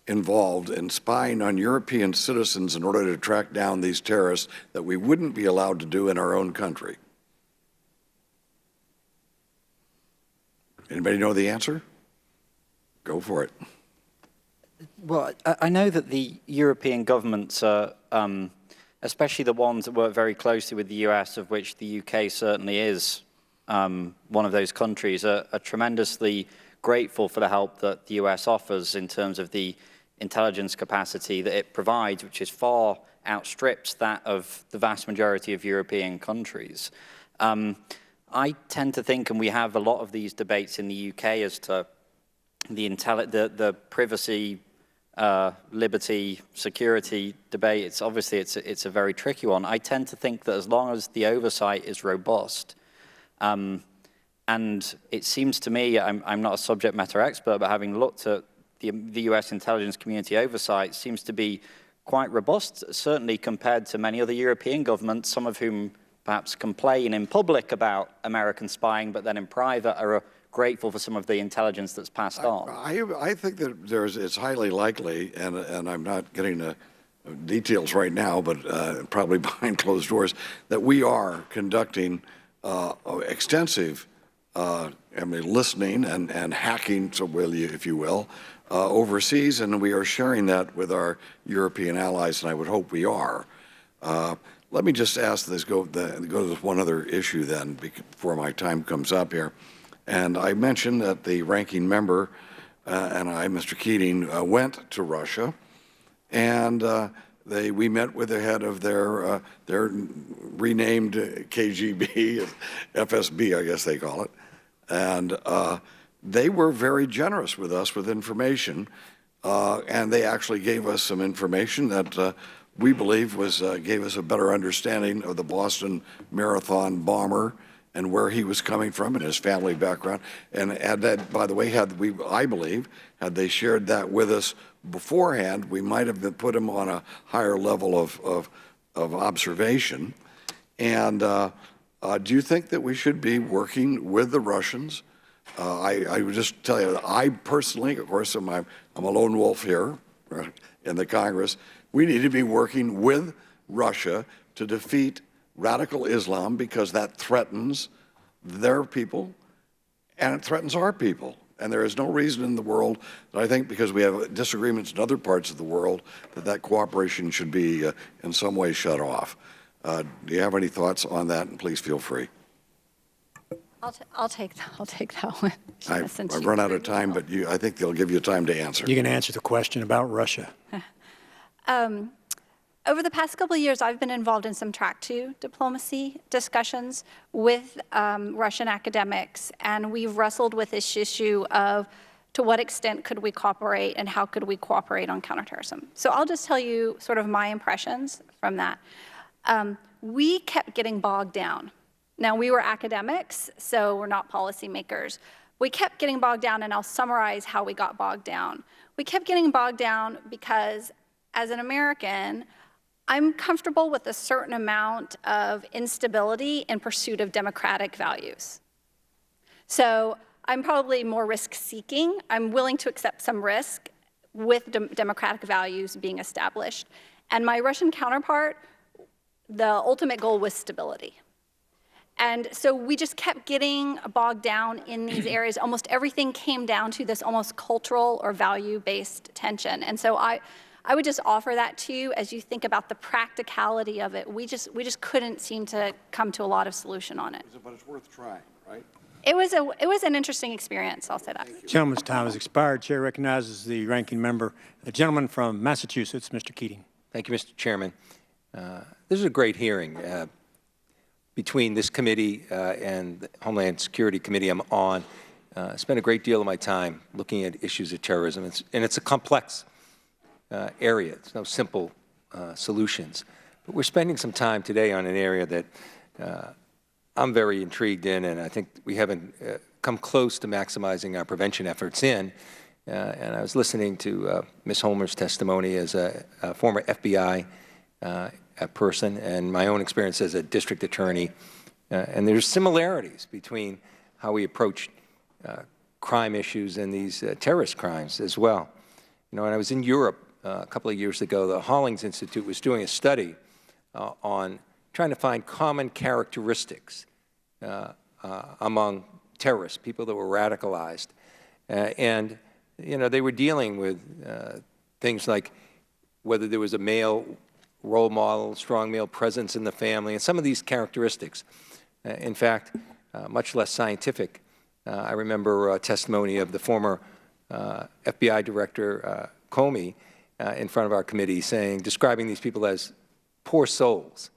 involved in spying on European citizens in order to track down these terrorists that we wouldn't be allowed to do in our own country? Anybody know the answer? Go for it. Well, I know that the European governments, especially the ones that work very closely with the US, of which the UK certainly is one of those countries, are tremendously grateful for the help that the US offers in terms of the intelligence capacity that it provides, which is far outstrips that of the vast majority of European countries. I tend to think, and we have a lot of these debates in the UK as to the privacy, liberty, security debate. It's obviously it's a very tricky one. I tend to think that as long as the oversight is robust, and it seems to me, I'm not a subject matter expert, but having looked at the US intelligence community oversight, seems to be quite robust, certainly compared to many other European governments, some of whom perhaps complain in public about American spying, but then in private are grateful for some of the intelligence that's passed on. I think that it's highly likely, and I'm not getting the details right now, but probably behind closed doors, that we are conducting extensive listening and hacking, so if you will, overseas, and we are sharing that with our European allies, and I would hope we are. Let me just ask this, go to one other issue then, before my time comes up here. And I mentioned that the ranking member and I, Mr. Keating, went to Russia, and we met with the head of their renamed KGB, FSB, I guess they call it, and they were very generous with us with information, and they actually gave us some information that we believe gave us a better understanding of the Boston Marathon bomber and where he was coming from and his family background. And that, by the way, I believe, had they shared that with us beforehand, we might have put him on a higher level of observation. And do you think that we should be working with the Russians? I would just tell you, I personally, of course, I'm a lone wolf here in the Congress. We need to be working with Russia to defeat radical Islam, because that threatens their people and it threatens our people. And there is no reason in the world that I think, because we have disagreements in other parts of the world, that cooperation should be in some way shut off. Do you have any thoughts on that? And please feel free. I'll take that one. I've run out of time, but I think they'll give you time to answer. You can answer the question about Russia. Over the past couple of years, I've been involved in some track 2 diplomacy discussions with Russian academics, and we've wrestled with this issue of to what extent could we cooperate and how could we cooperate on counterterrorism. So I'll just tell you sort of my impressions from that. We kept getting bogged down. Now, we were academics, so we're not policymakers. We kept getting bogged down, and I'll summarize how we got bogged down. We kept getting bogged down because, as an American, I'm comfortable with a certain amount of instability in pursuit of democratic values. So I'm probably more risk-seeking. I'm willing to accept some risk with democratic values being established. And my Russian counterpart, the ultimate goal was stability. And so we just kept getting bogged down in these areas. Almost everything came down to this almost cultural or value-based tension. And so I would just offer that to you as you think about the practicality of it. We just couldn't seem to come to a lot of solution on it. But it's worth trying, right? It was an interesting experience, I'll say that. Gentleman's time has expired. Chair recognizes the ranking member, the gentleman from Massachusetts, Mr. Keating. Thank you, Mr. Chairman. This is a great hearing between this committee and the Homeland Security Committee I'm on. I spent a great deal of my time looking at issues of terrorism, and it's a complex area. It's no simple solutions. But we're spending some time today on an area that I'm very intrigued in, and I think we haven't come close to maximizing our prevention efforts in, and I was listening to Ms. Homer's testimony as a former FBI person and my own experience as a district attorney. And there's similarities between how we approach crime issues and these terrorist crimes as well. You know, when I was in Europe a couple of years ago, the Hollings Institute was doing a study on trying to find common characteristics among terrorists, people that were radicalized. And, you know, they were dealing with things like whether there was a male role model, strong male presence in the family, and some of these characteristics. In fact, much less scientific. I remember a testimony of the former FBI Director Comey in front of our committee describing these people as poor souls.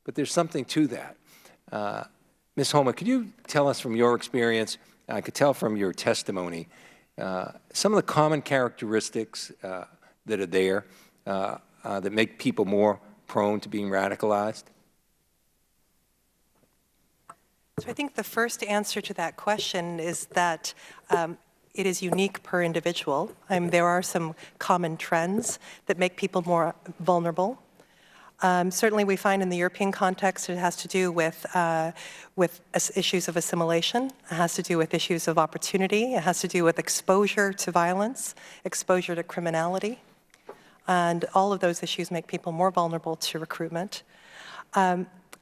But there's something to that. Ms. Homer, could you tell us from your experience, I could tell from your testimony, some of the common characteristics that are there that make people more prone to being radicalized? So I think the first answer to that question is that it is unique per individual. There are some common trends that make people more vulnerable. Certainly we find in the European context it has to do with issues of assimilation. It has to do with issues of opportunity. It has to do with exposure to violence, exposure to criminality. And all of those issues make people more vulnerable to recruitment.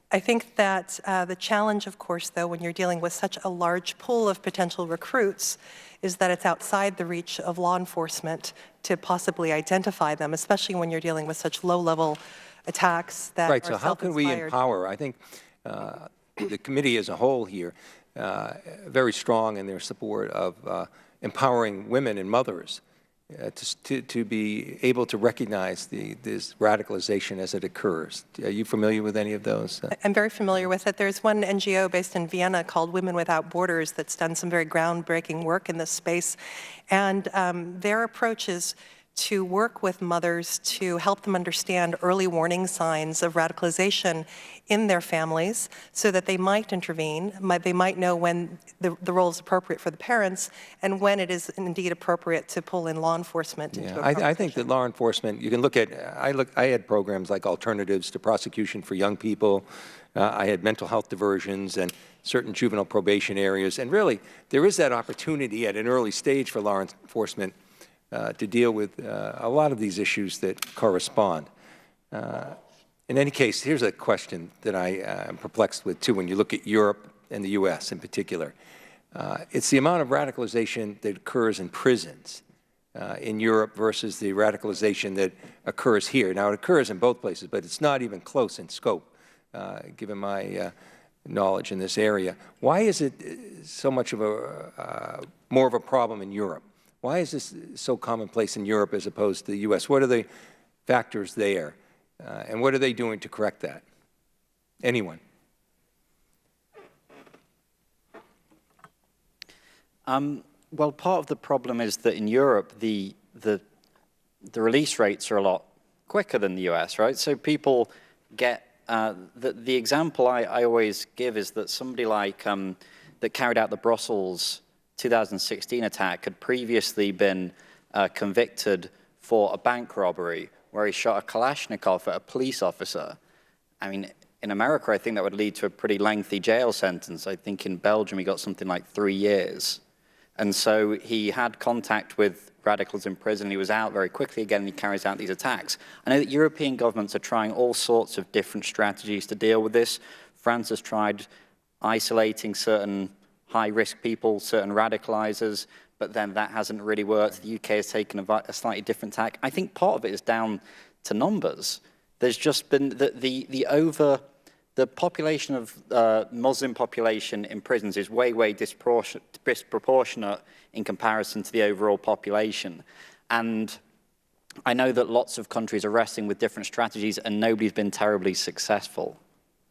I think that the challenge, of course, though, when you're dealing with such a large pool of potential recruits, is that it's outside the reach of law enforcement to possibly identify them, especially when you're dealing with such low-level attacks that right, are so how can we self-inspired. empower? I think the committee as a whole here, very strong in their support of empowering women and mothers to be able to recognize this radicalization as it occurs. Are you familiar with any of those? I'm very familiar with it. There's one NGO based in Vienna called Women Without Borders that's done some very groundbreaking work in this space. And their approach is to work with mothers to help them understand early warning signs of radicalization in their families so that they might intervene. They might know when the role is appropriate for the parents and when it is indeed appropriate to pull in law enforcement into a conversation. I think that law enforcement, you can look at, I had programs like Alternatives to Prosecution for Young People. I had mental health diversions and certain juvenile probation areas. And really, there is that opportunity at an early stage for law enforcement to deal with a lot of these issues that correspond. In any case, here's a question that I am perplexed with, too, when you look at Europe and the U.S. in particular. It's the amount of radicalization that occurs in prisons in Europe versus the radicalization that occurs here. Now, it occurs in both places, but it's not even close in scope, given my knowledge in this area. Why is it so much of more of a problem in Europe? Why is this so commonplace in Europe as opposed to the U.S.? What are the factors there? And what are they doing to correct that? Anyone? Well, part of the problem is that in Europe, the release rates are a lot quicker than the U.S., right? So people get, the example I always give is that somebody like, that carried out the Brussels 2016 attack had previously been convicted for a bank robbery where he shot a Kalashnikov at a police officer. I mean, in America, I think that would lead to a pretty lengthy jail sentence. I think in Belgium, he got something like 3 years. And so he had contact with radicals in prison. He was out very quickly again, and he carries out these attacks. I know that European governments are trying all sorts of different strategies to deal with this. France has tried isolating certain high-risk people, certain radicalizers, but then that hasn't really worked. The UK has taken a slightly different tack. I think part of it is down to numbers. There's just been the population of Muslim population in prisons is way disproportionate in comparison to the overall population. And I know that lots of countries are wrestling with different strategies and nobody's been terribly successful.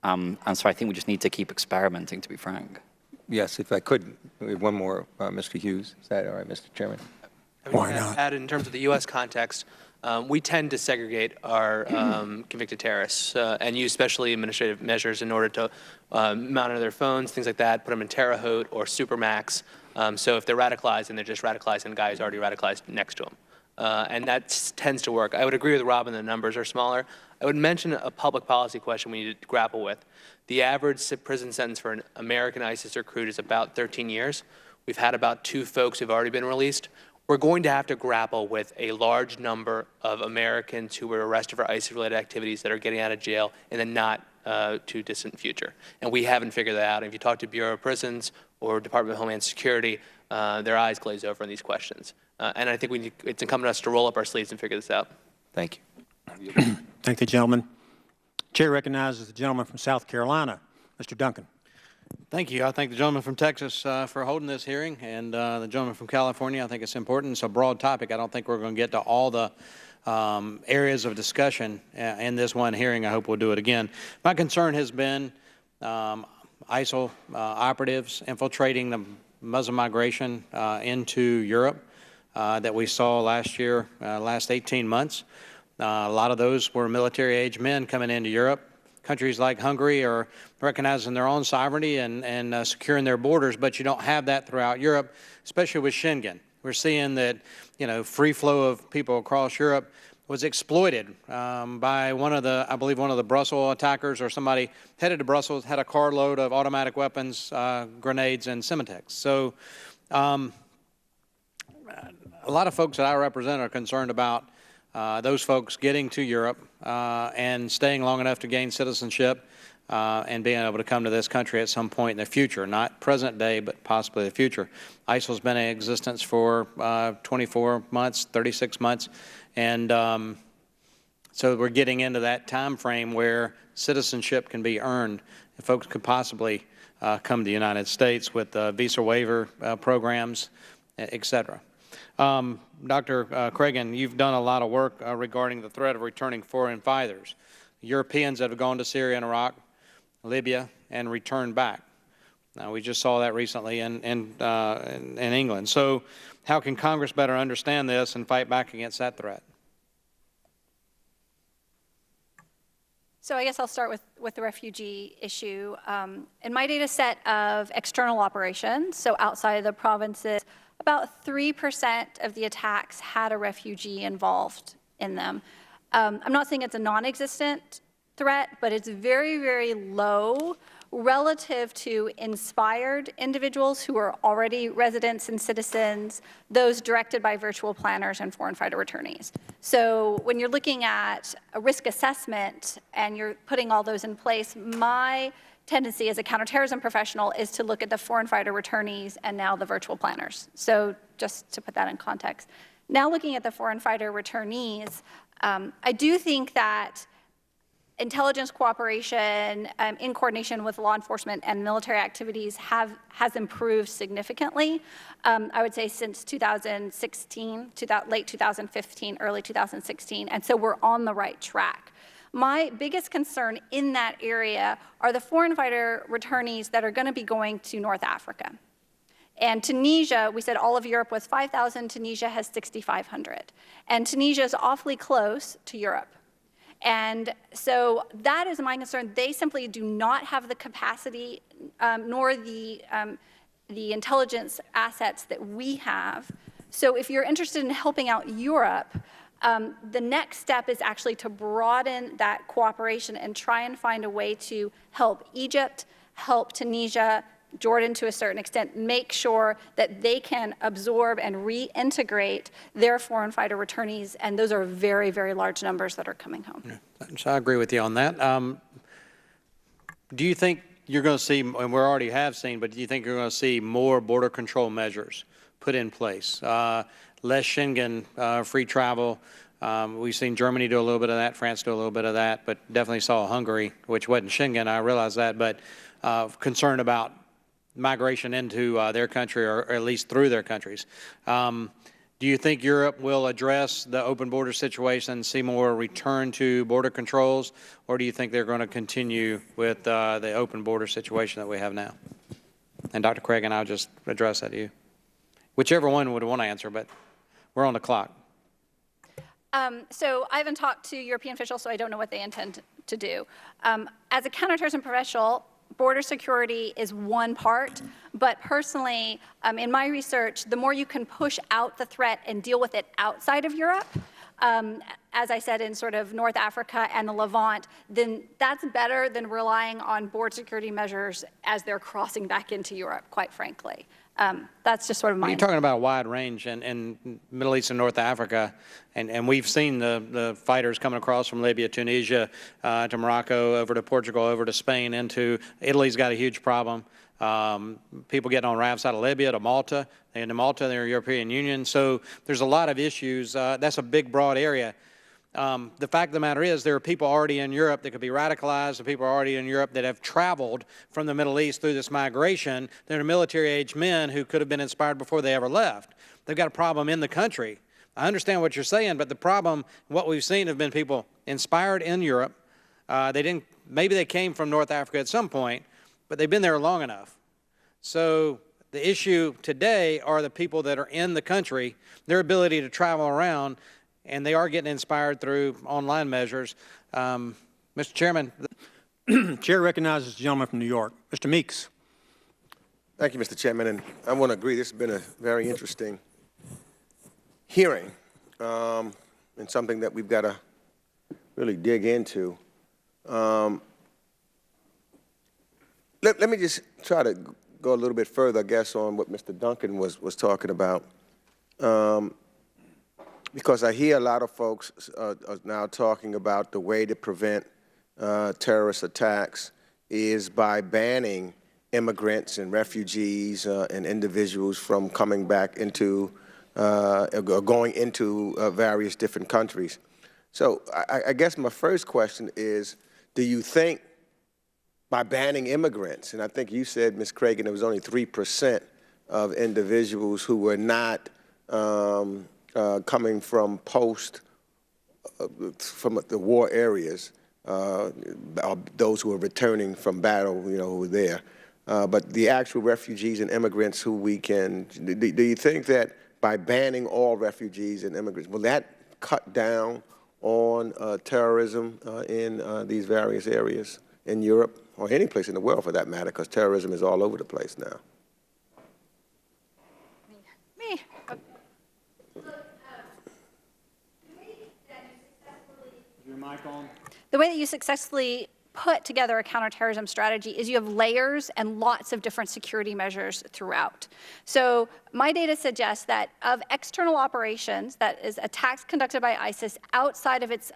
And so I think we just need to keep experimenting, to be frank. Yes, if I could, one more, Mr. Hughes. Is that all right, Mr. Chairman? Why not? Add in terms of the U.S. context, we tend to segregate our convicted terrorists and use specially administrative measures in order to monitor their phones, things like that, put them in Terre Haute or Supermax. So if they're radicalized, and they're just radicalized, and the guy is already radicalized next to them. And that tends to work. I would agree with Robin, the numbers are smaller. I would mention a public policy question we need to grapple with. The average prison sentence for an American ISIS recruit is about 13 years. We've had about 2 folks who've already been released. We're going to have to grapple with a large number of Americans who were arrested for ISIS-related activities that are getting out of jail in the not too distant future. And we haven't figured that out. And if you talk to Bureau of Prisons or Department of Homeland Security, their eyes glaze over on these questions. And I think it's incumbent on us to roll up our sleeves and figure this out. Thank you. Thank the gentleman. Chair recognizes the gentleman from South Carolina, Mr. Duncan. Thank you. I thank the gentleman from Texas for holding this hearing, and the gentleman from California. I think it's important. It's a broad topic. I don't think we're going to get to all the areas of discussion in this one hearing. I hope we'll do it again. My concern has been ISIL operatives infiltrating the Muslim migration into Europe that we saw last year, last 18 months. A lot of those were military-age men coming into Europe. Countries like Hungary are recognizing their own sovereignty and securing their borders, but you don't have that throughout Europe, especially with Schengen. We're seeing that, free flow of people across Europe was exploited by I believe one of the Brussels attackers, or somebody headed to Brussels, had a carload of automatic weapons, grenades, and Semitex. So a lot of folks that I represent are concerned about those folks getting to Europe and staying long enough to gain citizenship and being able to come to this country at some point in the future, not present day, but possibly the future. ISIL's been in existence for 24 months, 36 months, and so we're getting into that time frame where citizenship can be earned, and folks could possibly come to the United States with visa waiver programs, et cetera. Dr. Cragen, you've done a lot of work regarding the threat of returning foreign fighters. Europeans that have gone to Syria and Iraq, Libya, and returned back. Now, we just saw that recently in England. So how can Congress better understand this and fight back against that threat? So I guess I'll start with the refugee issue. In my data set of external operations, so outside of the provinces, about 3% of the attacks had a refugee involved in them. I'm not saying it's a non-existent threat, but it's very, very low relative to inspired individuals who are already residents and citizens, those directed by virtual planners and foreign fighter returnees. So when you're looking at a risk assessment and you're putting all those in place, my tendency as a counterterrorism professional is to look at the foreign fighter returnees and now the virtual planners. So just to put that in context. Now looking at the foreign fighter returnees, I do think that intelligence cooperation in coordination with law enforcement and military activities has improved significantly. I would say since 2016, late 2015, early 2016, and so we're on the right track. My biggest concern in that area are the foreign fighter returnees that are going to be going to North Africa. And Tunisia, we said all of Europe was 5,000, Tunisia has 6,500. And Tunisia is awfully close to Europe. And so that is my concern. They simply do not have the capacity nor the intelligence assets that we have. So if you're interested in helping out Europe, the next step is actually to broaden that cooperation and try and find a way to help Egypt, help Tunisia, Jordan to a certain extent, make sure that they can absorb and reintegrate their foreign fighter returnees, and those are very, very large numbers that are coming home. Yeah, so I agree with you on that. Do you think you're going to see, and we already have seen, but do you think you're going to see more border control measures put in place? Less Schengen free travel. We've seen Germany do a little bit of that, France do a little bit of that, but definitely saw Hungary, which wasn't Schengen, I realize that, but concerned about migration into their country, or at least through their countries. Do you think Europe will address the open border situation and see more return to border controls, or do you think they're going to continue with the open border situation that we have now? And Dr. Craig, and I'll just address that to you. Whichever one would want to answer, but we're on the clock. So I haven't talked to European officials, so I don't know what they intend to do. As a counterterrorism professional, border security is one part, but personally, in my research, the more you can push out the threat and deal with it outside of Europe, as I said, in sort of North Africa and the Levant, then that's better than relying on border security measures as they're crossing back into Europe, quite frankly. That's just sort of my... You're talking about a wide range in Middle East and North Africa, and we've seen the fighters coming across from Libya, Tunisia, to Morocco, over to Portugal, over to Spain, into Italy's got a huge problem. People getting on rafts out of Libya to Malta, and to Malta, they're European Union. So there's a lot of issues. That's a big, broad area. The fact of the matter is there are people already in Europe that could be radicalized. There are people already in Europe that have traveled from the Middle East through this migration. They're military-aged men who could have been inspired before they ever left. They've got a problem in the country. I understand what you're saying, but the problem, what we've seen, have been people inspired in Europe. Maybe they came from North Africa at some point, but they've been there long enough. So the issue today are the people that are in the country, their ability to travel around, and they are getting inspired through online measures. Mr. Chairman. Chair recognizes the gentleman from New York. Mr. Meeks. Thank you, Mr. Chairman, and I want to agree this has been a very interesting hearing and something that we've got to really dig into. Let me just try to go a little bit further, I guess, on what Mr. Duncan was talking about. Because I hear a lot of folks are now talking about the way to prevent terrorist attacks is by banning immigrants and refugees and individuals from coming back into, going into various different countries. So I guess my first question is, do you think by banning immigrants, and I think you said, Ms. Cragen, it was only 3% of individuals who were not coming from from the war areas, those who are returning from battle, who were there. But the actual refugees and immigrants who we can, do you think that by banning all refugees and immigrants, will that cut down on terrorism in these various areas in Europe, or any place in the world for that matter, because terrorism is all over the place now? Me. Your mic on? The way that you successfully put together a counterterrorism strategy is you have layers and lots of different security measures throughout. So my data suggests that of external operations, that is attacks conducted by ISIS outside of its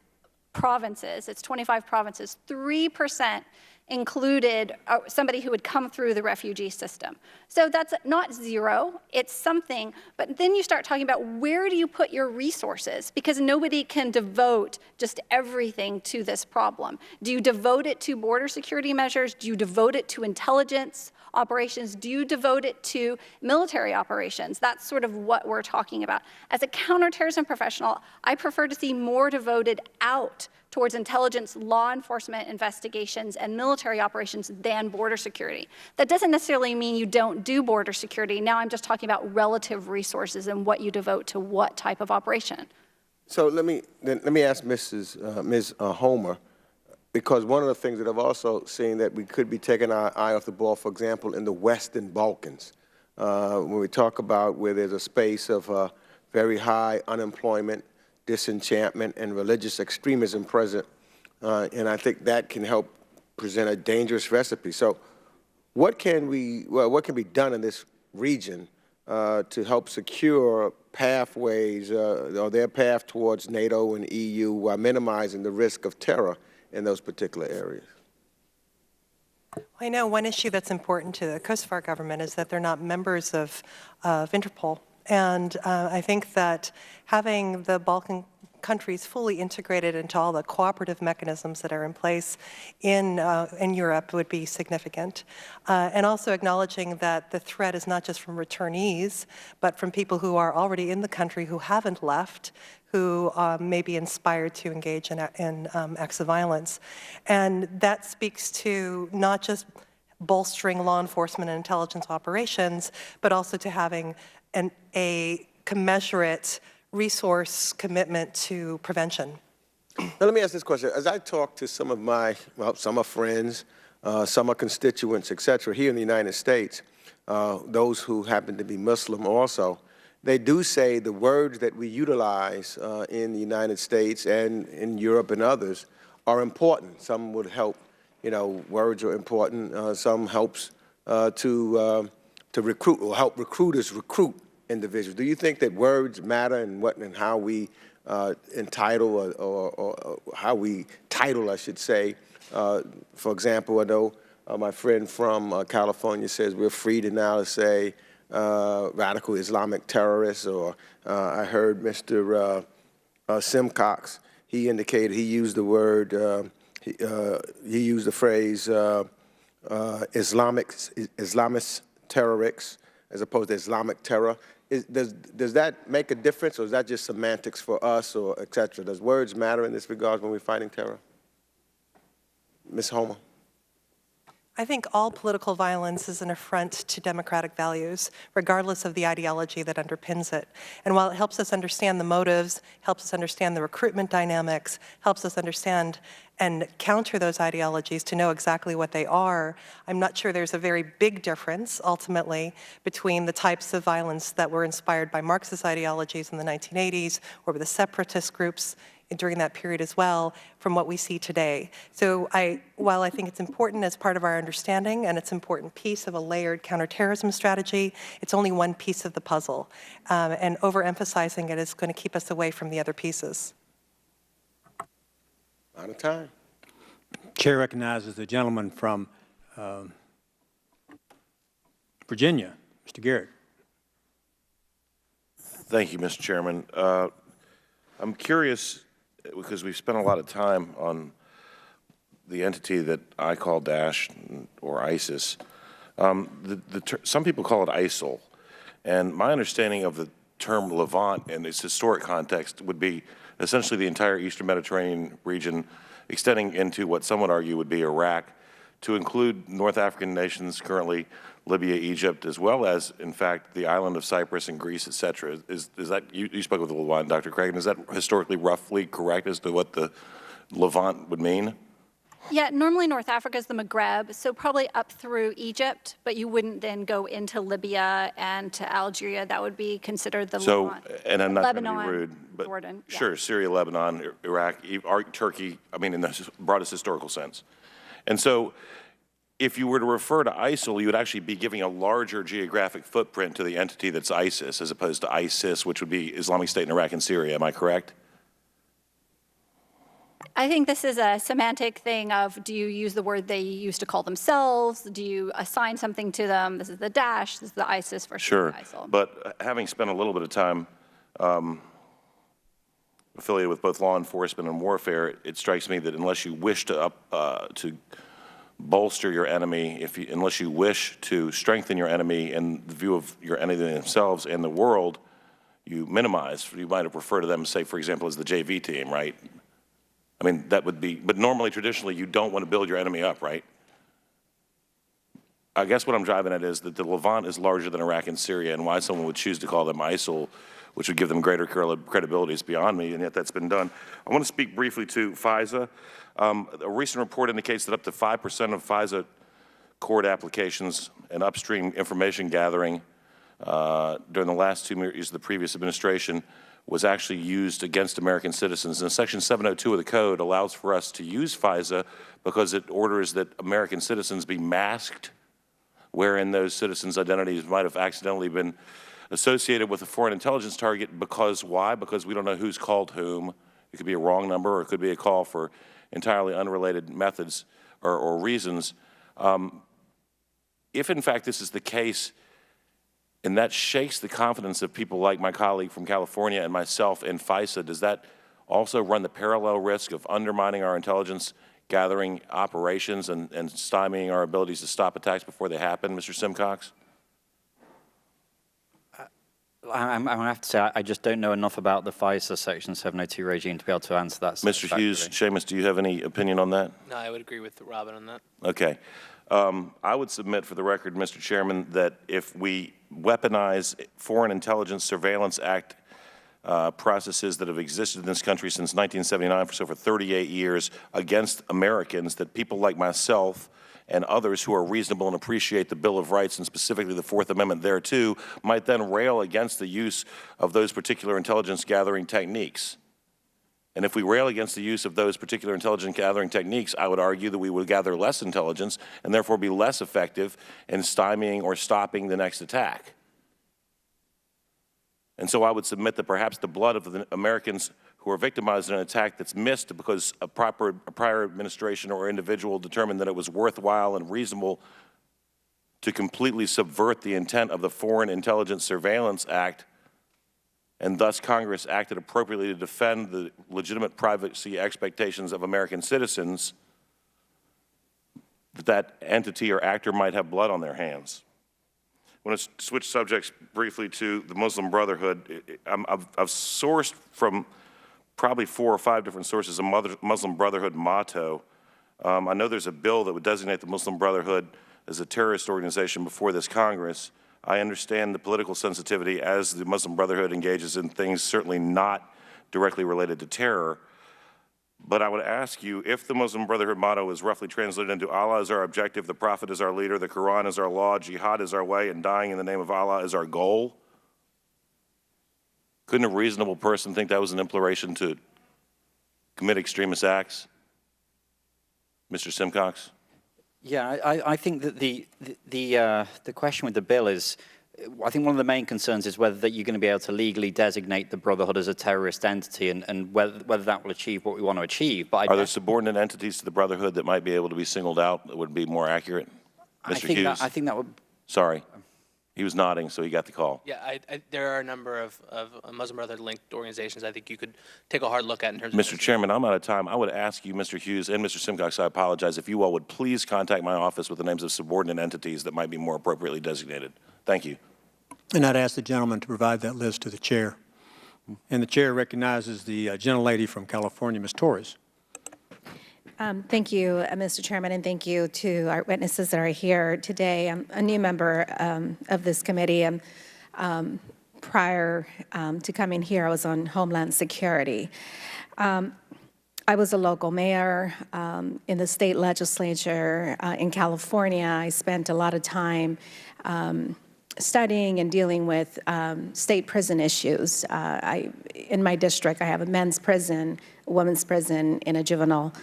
provinces, its 25 provinces, 3% included somebody who would come through the refugee system. So that's not zero, it's something, but then you start talking about where do you put your resources, because nobody can devote just everything to this problem. Do you devote it to border security measures? Do you devote it to intelligence operations? Do you devote it to military operations? That's sort of what we're talking about. As a counterterrorism professional, I prefer to see more devoted out towards intelligence, law enforcement investigations, and military operations than border security. That doesn't necessarily mean you don't do border security. Now I'm just talking about relative resources and what you devote to what type of operation. So let me ask Ms. Homer, because one of the things that I've also seen that we could be taking our eye off the ball, for example, in the Western Balkans, when we talk about where there's a space of very high unemployment, disenchantment, and religious extremism present, and I think that can help present a dangerous recipe. So what can be done in this region to help secure pathways or their path towards NATO and EU while minimizing the risk of terror in those particular areas? I know one issue that's important to the Kosovar government is that they're not members of Interpol. And I think that having the Balkan countries fully integrated into all the cooperative mechanisms that are in place in Europe would be significant. And also acknowledging that the threat is not just from returnees, but from people who are already in the country who haven't left, who may be inspired to engage in acts of violence. And that speaks to not just bolstering law enforcement and intelligence operations, but also to having a commensurate resource commitment to prevention. Now, let me ask this question. As I talk to some of my, well, some are friends, some are constituents, et cetera, here in the United States, those who happen to be Muslim also, they do say the words that we utilize in the United States and in Europe and others are important. Some would help, you know, words are important. Some helps to recruit or help recruiters recruit individuals. Do you think that words matter and what and how we entitle or how we title, I should say? For example, I know my friend from California says we're free to now say radical Islamic terrorists, or I heard Mr. Simcox, he indicated he used the word, he used the phrase Islamist terrorists as opposed to Islamic terror. Does that make a difference, or is that just semantics for us, or et cetera? Does words matter in this regard when we're fighting terror? Ms. Homer. I think all political violence is an affront to democratic values, regardless of the ideology that underpins it. And while it helps us understand the motives, helps us understand the recruitment dynamics, helps us understand and counter those ideologies to know exactly what they are, I'm not sure there's a very big difference, ultimately, between the types of violence that were inspired by Marxist ideologies in the 1980s or with the separatist groups during that period as well, from what we see today. So while I think it's important as part of our understanding and it's an important piece of a layered counterterrorism strategy, it's only one piece of the puzzle. And overemphasizing it is going to keep us away from the other pieces. Out of time. Chair recognizes the gentleman from Virginia, Mr. Garrett. Thank you, Mr. Chairman. I'm curious, because we've spent a lot of time on the entity that I call Daesh or ISIS. Some people call it ISIL, and my understanding of the term Levant in its historic context would be essentially the entire Eastern Mediterranean region, extending into what some would argue would be Iraq, to include North African nations, currently Libya, Egypt, as well as, in fact, the island of Cyprus and Greece, et cetera. Is that, you spoke with the Levant, Dr. Craig, is that historically roughly correct as to what the Levant would mean? Yeah, normally North Africa is the Maghreb, so probably up through Egypt, but you wouldn't then go into Libya and to Algeria. That would be considered the Levant. And I'm not Lebanon, trying to be rude, but Jordan, yeah. Sure, Syria, Lebanon, Iraq, Turkey, I mean in the broadest historical sense. And so if you were to refer to ISIL, you would actually be giving a larger geographic footprint to the entity that's ISIS, as opposed to ISIS, which would be Islamic State in Iraq and Syria. Am I correct? I think this is a semantic thing of, do you use the word they used to call themselves? Do you assign something to them? This is the Daesh, this is the ISIS versus Sure. ISIL. But having spent a little bit of time affiliated with both law enforcement and warfare, it strikes me that unless you wish to bolster your enemy, unless you wish to strengthen your enemy in the view of your enemy themselves and the world, you minimize. You might have referred to them, say, for example, as the JV team, right? I mean, that would be, but normally, traditionally, you don't want to build your enemy up, right? I guess what I'm driving at is that the Levant is larger than Iraq and Syria, and why someone would choose to call them ISIL, which would give them greater credibility, is beyond me, and yet that's been done. I want to speak briefly to FISA. A recent report indicates that up to 5% of FISA court applications and upstream information gathering during the last 2 years of the previous administration was actually used against American citizens. And Section 702 of the Code allows for us to use FISA because it orders that American citizens be masked, wherein those citizens' identities might have accidentally been associated with a foreign intelligence target. Because why? Because we don't know who's called whom. It could be a wrong number, or it could be a call for entirely unrelated methods or reasons. If, in fact, this is the case, and that shakes the confidence of people like my colleague from California and myself in FISA, does that also run the parallel risk of undermining our intelligence gathering operations and stymieing our abilities to stop attacks before they happen, Mr. Simcox? I'm going to have to say I just don't know enough about the FISA Section 702 regime to be able to answer that. Mr. Hughes, Seamus, do you have any opinion on that? No, I would agree with Robin on that. Okay. I would submit for the record, Mr. Chairman, that if we weaponize Foreign Intelligence Surveillance Act processes that have existed in this country since 1979 for so for 38 years against Americans, that people like myself and others who are reasonable and appreciate the Bill of Rights and specifically the Fourth Amendment thereto might then rail against the use of those particular intelligence gathering techniques. And if we rail against the use of those particular intelligence gathering techniques, I would argue that we would gather less intelligence and therefore be less effective in stymieing or stopping the next attack. And so I would submit that perhaps the blood of the Americans who are victimized in an attack that's missed because a prior administration or individual determined that it was worthwhile and reasonable to completely subvert the intent of the Foreign Intelligence Surveillance Act, and thus Congress acted appropriately to defend the legitimate privacy expectations of American citizens, that entity or actor might have blood on their hands. I want to switch subjects briefly to the Muslim Brotherhood. I've sourced from probably 4 or 5 different sources a Muslim Brotherhood motto. I know there's a bill that would designate the Muslim Brotherhood as a terrorist organization before this Congress. I understand the political sensitivity as the Muslim Brotherhood engages in things certainly not directly related to terror. But I would ask you, if the Muslim Brotherhood motto is roughly translated into Allah is our objective, the Prophet is our leader, the Quran is our law, jihad is our way, and dying in the name of Allah is our goal, couldn't a reasonable person think that was an imploration to commit extremist acts? Mr. Simcox? Yeah, I think that the question with the bill is, I think one of the main concerns is whether that you're going to be able to legally designate the Brotherhood as a terrorist entity, and whether that will achieve what we want to achieve. But are there subordinate entities to the Brotherhood that might be able to be singled out that would be more accurate? Mr. Hughes? I think that would. Sorry. He was nodding, so he got the call. Yeah, there are a number of Muslim Brotherhood-linked organizations I think you could take a hard look at in terms of... Mr. Chairman, I'm out of time. I would ask you, Mr. Hughes and Mr. Simcox, I apologize, if you all would please contact my office with the names of subordinate entities that might be more appropriately designated. Thank you. And I'd ask the gentleman to provide that list to the chair. And the chair recognizes the gentlelady from California, Ms. Torres. Thank you, Mr. Chairman, and thank you to our witnesses that are here today. I'm a new member of this committee. Prior to coming here, I was on Homeland Security. I was a local mayor in the state legislature in California. I spent a lot of time studying and dealing with state prison issues. In my district, I have a men's prison, a women's prison, and a juvenile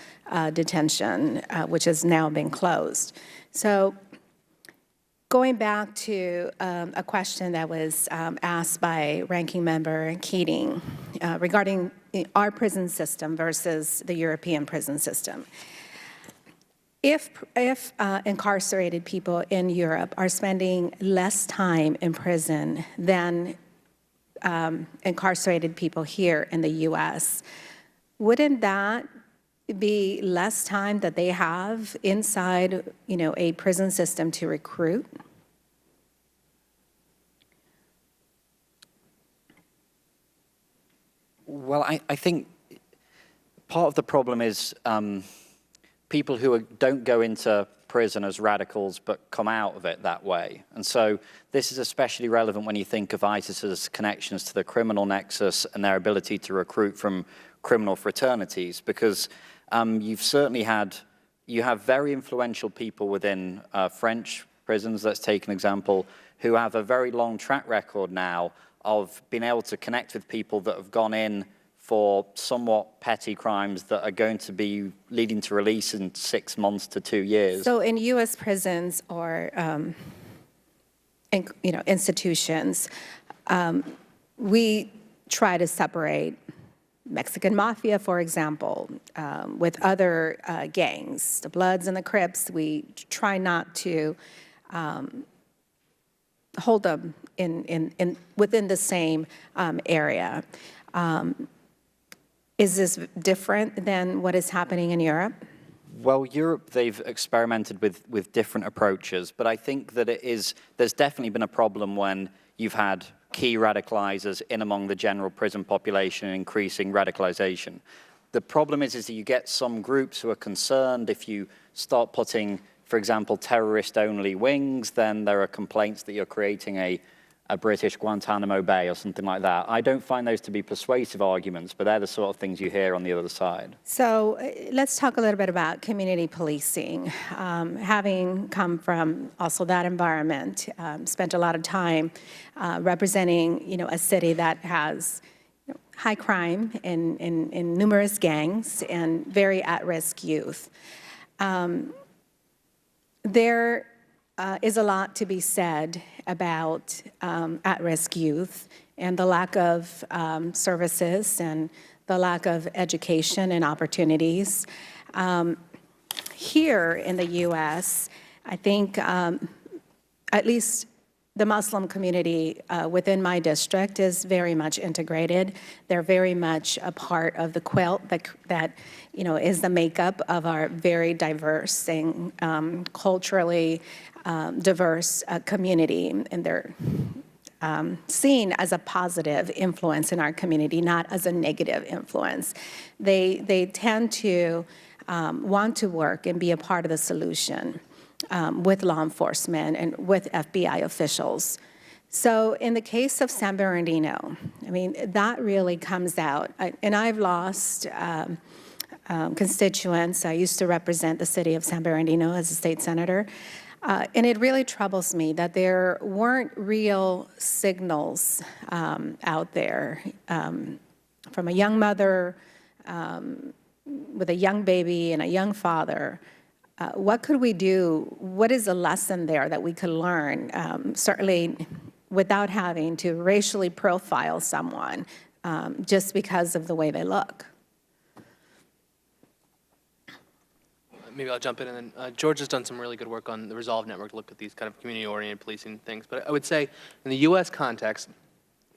detention, which has now been closed. So going back to a question that was asked by Ranking Member Keating regarding our prison system versus the European prison system. If incarcerated people in Europe are spending less time in prison than incarcerated people here in the U.S., wouldn't that be less time that they have inside, a prison system to recruit? Well, I think part of the problem is people who don't go into prison as radicals but come out of it that way. And so this is especially relevant when you think of ISIS's connections to the criminal nexus and their ability to recruit from criminal fraternities, because you have very influential people within French prisons, let's take an example, who have a very long track record now of being able to connect with people that have gone in for somewhat petty crimes that are going to be leading to release in 6 months to 2 years. So in U.S. prisons or institutions, we try to separate Mexican mafia, for example, with other gangs, the Bloods and the Crips. We try not to hold them within the same area. Is this different than what is happening in Europe? Well, Europe, they've experimented with different approaches, but I think that there's definitely been a problem when you've had key radicalizers in among the general prison population and increasing radicalization. The problem is that you get some groups who are concerned if you start putting, for example, terrorist-only wings, then there are complaints that you're creating a British Guantanamo Bay or something like that. I don't find those to be persuasive arguments, but they're the sort of things you hear on the other side. So let's talk a little bit about community policing. Having come from also that environment, spent a lot of time representing, a city that has high crime in numerous gangs and very at-risk youth. There is a lot to be said about at-risk youth and the lack of services and the lack of education and opportunities. Here in the U.S., I think at least the Muslim community within my district is very much integrated. They're very much a part of the quilt that is the makeup of our very diverse and culturally diverse community, and they're seen as a positive influence in our community, not as a negative influence. They tend to want to work and be a part of the solution with law enforcement and with FBI officials. So in the case of San Bernardino, that really comes out. And I've lost constituents. I used to represent the city of San Bernardino as a state senator. And it really troubles me that there weren't real signals out there from a young mother with a young baby and a young father. What could we do? What is a lesson there that we could learn, certainly without having to racially profile someone just because of the way they look? Maybe I'll jump in, and then George has done some really good work on the Resolve Network to look at these kind of community-oriented policing things. But I would say in the U.S. context,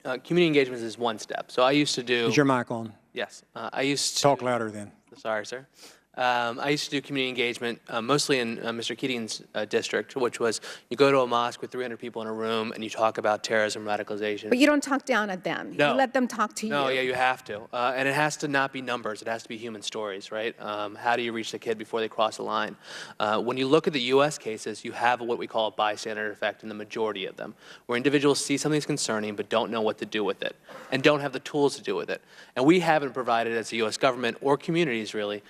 community engagement is one step. So I used to do... Is your mic on? Yes. I used to... Talk louder then. Sorry, sir. I used to do community engagement mostly in Mr. Keating's district, which was you go to a mosque with 300 people in a room and you talk about terrorism, radicalization. But you don't talk down at them. No. You let them talk to you. No, yeah, you have to. And it has to not be numbers. It has to be human stories, right? How do you reach the kid before they cross the line? When you look at the U.S. cases, you have what we call a bystander effect in the majority of them, where individuals see something that's concerning but don't know what to do with it and don't have the tools to do with it. And we haven't provided, as the U.S. government or communities really,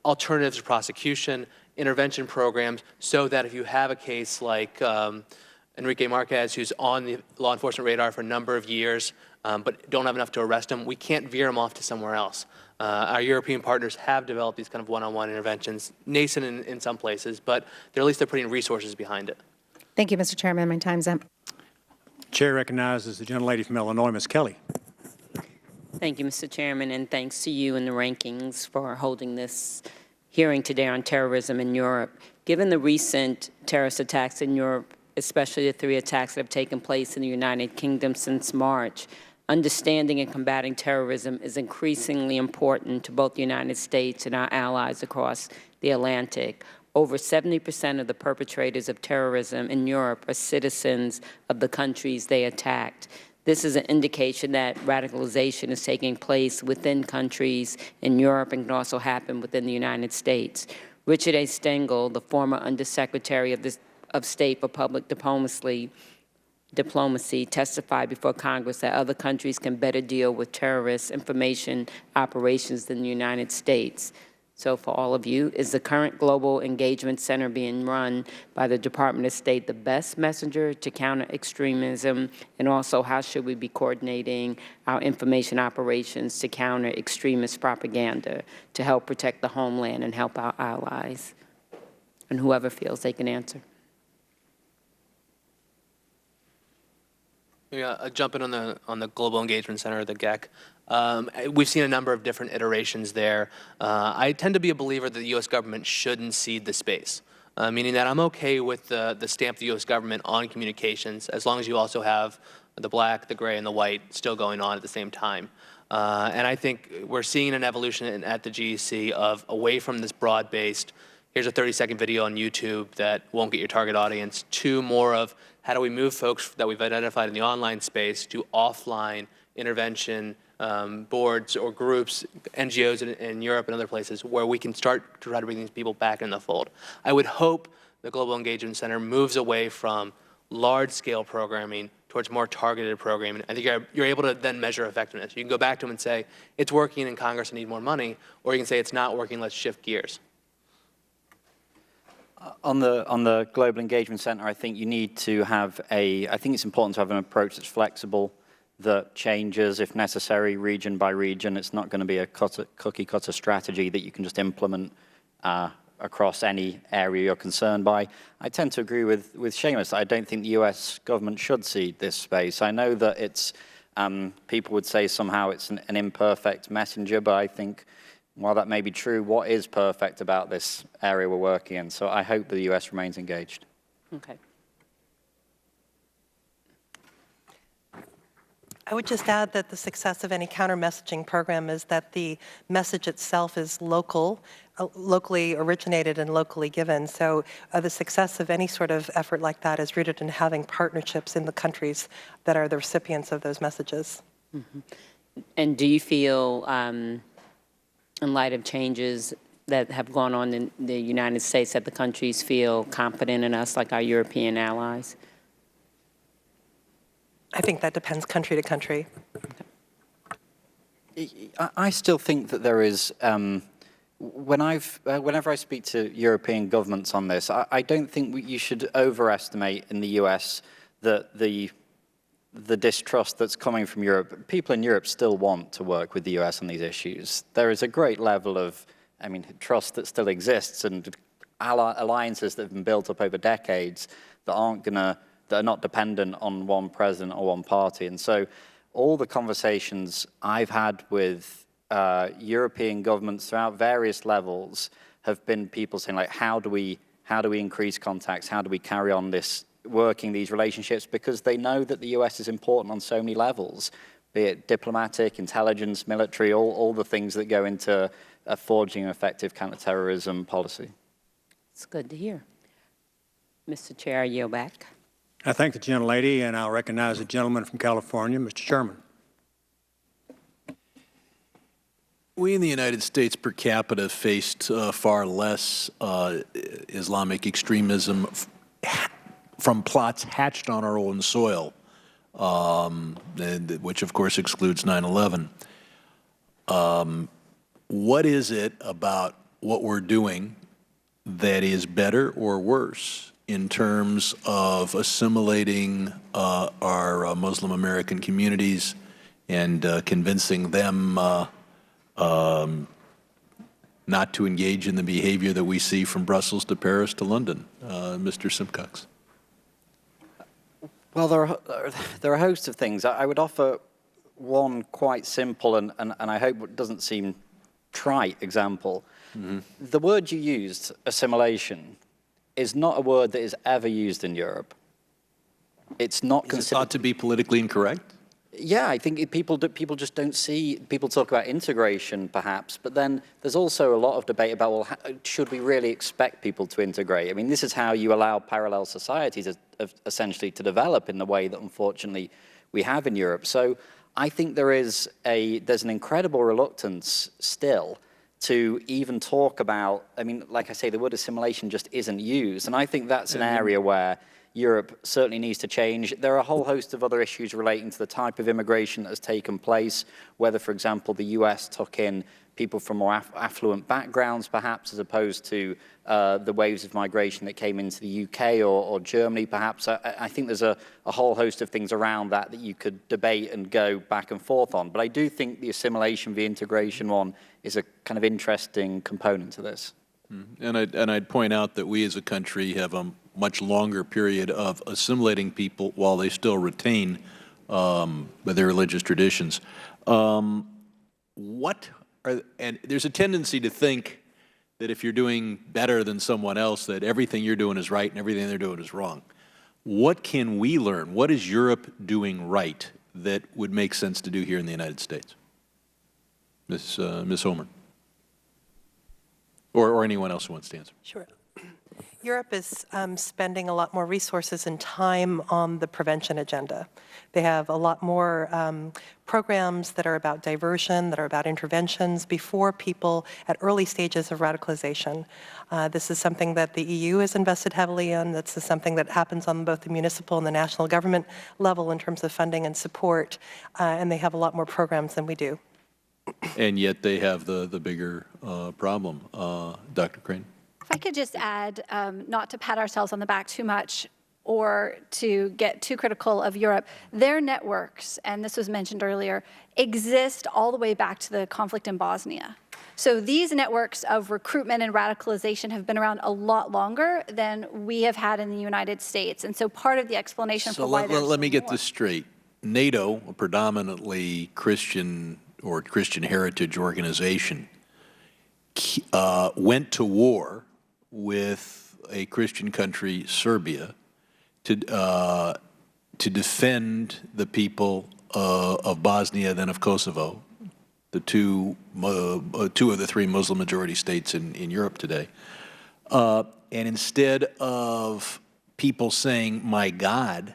alternatives to prosecution, intervention programs, so that if you have a case like Enrique Marquez, who's on the law enforcement radar for a number of years, but don't have enough to arrest him, we can't veer him off to somewhere else. Our European partners have developed these kind of one-on-one interventions, nascent in some places, but at least they're putting resources behind it. Thank you, Mr. Chairman. My time's up. Chair recognizes the gentlelady from Illinois, Ms. Kelly. Thank you, Mr. Chairman, and thanks to you and the rankings for holding this hearing today on terrorism in Europe. Given the recent terrorist attacks in Europe, especially the 3 attacks that have taken place in the United Kingdom since March, understanding and combating terrorism is increasingly important to both the United States and our allies across the Atlantic. Over 70% of the perpetrators of terrorism in Europe are citizens of the countries they attacked. This is an indication that radicalization is taking place within countries in Europe and can also happen within the United States. Richard A. Stengel, the former Undersecretary of State for Public Diplomacy, testified before Congress that other countries can better deal with terrorist information operations than the United States. So for all of you, is the current Global Engagement Center being run by the Department of State the best messenger to counter extremism? And also, how should we be coordinating our information operations to counter extremist propaganda to help protect the homeland and help our allies? And whoever feels they can answer. Yeah, jumping on the Global Engagement Center, the GEC. We've seen a number of different iterations there. I tend to be a believer that the U.S. government shouldn't cede the space, meaning that I'm okay with the stamp of the U.S. government on communications as long as you also have the black, the gray, and the white still going on at the same time. And I think we're seeing an evolution at the GEC of away from this broad-based, here's a 30-second video on YouTube that won't get your target audience, to more of how do we move folks that we've identified in the online space to offline intervention boards or groups, NGOs in Europe and other places where we can start to try to bring these people back in the fold. I would hope the Global Engagement Center moves away from large-scale programming towards more targeted programming. I think you're able to then measure effectiveness. You can go back to them and say, it's working in Congress, I need more money, or you can say, it's not working, let's shift gears. On the Global Engagement Center, I think you need to have I think it's important to have an approach that's flexible, that changes, if necessary, region by region. It's not going to be a cookie-cutter strategy that you can just implement across any area you're concerned by. I tend to agree with Seamus. I don't think the U.S. government should cede this space. I know that it's, people would say somehow it's an imperfect messenger, but I think while that may be true, what is perfect about this area we're working in? So I hope the U.S. remains engaged. Okay. I would just add that the success of any counter-messaging program is that the message itself is local, locally originated and locally given. So the success of any sort of effort like that is rooted in having partnerships in the countries that are the recipients of those messages. Mm-hmm. And do you feel, in light of changes that have gone on in the United States, that the countries feel confident in us like our European allies? I think that depends country to country. I still think that there is, whenever I speak to European governments on this, I don't think you should overestimate in the US the distrust that's coming from Europe. People in Europe still want to work with the US on these issues. There is a great level of, trust that still exists, and alliances that have been built up over decades that are not dependent on one president or one party. And so all the conversations I've had with European governments throughout various levels have been people saying, like, how do we increase contacts? How do we carry on working these relationships? Because they know that the US is important on so many levels, be it diplomatic, intelligence, military, all the things that go into forging an effective counterterrorism policy. It's good to hear. Mr. Chair, I yield back. I thank the gentlelady, and I'll recognize the gentleman from California, Mr. Sherman. We in the United States per capita faced far less Islamic extremism from plots hatched on our own soil, which of course excludes 9/11. What is it about what we're doing that is better or worse in terms of assimilating our Muslim American communities and convincing them not to engage in the behavior that we see from Brussels to Paris to London? Mr. Simcox. Well, there are a host of things. I would offer one quite simple and I hope it doesn't seem trite example. Mm-hmm. The word you used, assimilation, is not a word that is ever used in Europe. It's not considered. Is it thought to be politically incorrect? Yeah, I think people just don't see. People talk about integration, perhaps, but then there's also a lot of debate about, well, should we really expect people to integrate? I mean, this is how you allow parallel societies essentially to develop in the way that, unfortunately, we have in Europe. So I think there's an incredible reluctance still to even talk about, like I say, the word assimilation just isn't used. And I think that's an area where Europe certainly needs to change. There are a whole host of other issues relating to the type of immigration that has taken place, whether, for example, the US took in people from more affluent backgrounds, perhaps, as opposed to the waves of migration that came into the UK or Germany, perhaps. I think there's a whole host of things around that you could debate and go back and forth on. But I do think the assimilation via integration one is a kind of interesting component to this. And I'd point out that we as a country have a much longer period of assimilating people while they still retain their religious traditions. And there's a tendency to think that if you're doing better than someone else, that everything you're doing is right and everything they're doing is wrong. What can we learn? What is Europe doing right that would make sense to do here in the United States? Ms. Homer. Or anyone else who wants to answer. Sure. Europe is spending a lot more resources and time on the prevention agenda. They have a lot more programs that are about diversion, that are about interventions before people at early stages of radicalization. This is something that the EU has invested heavily in. This is something that happens on both the municipal and the national government level in terms of funding and support, and they have a lot more programs than we do. And yet they have the bigger problem. Dr. Crane? If I could just add, not to pat ourselves on the back too much or to get too critical of Europe, their networks, and this was mentioned earlier, exist all the way back to the conflict in Bosnia. So these networks of recruitment and radicalization have been around a lot longer than we have had in the United States. And so part of the explanation for why there's let me get more. this straight. NATO, a predominantly Christian or Christian heritage organization, went to war with a Christian country, Serbia, to defend the people of Bosnia, then of Kosovo, the two of the three Muslim majority states in Europe today. And instead of people saying, my God,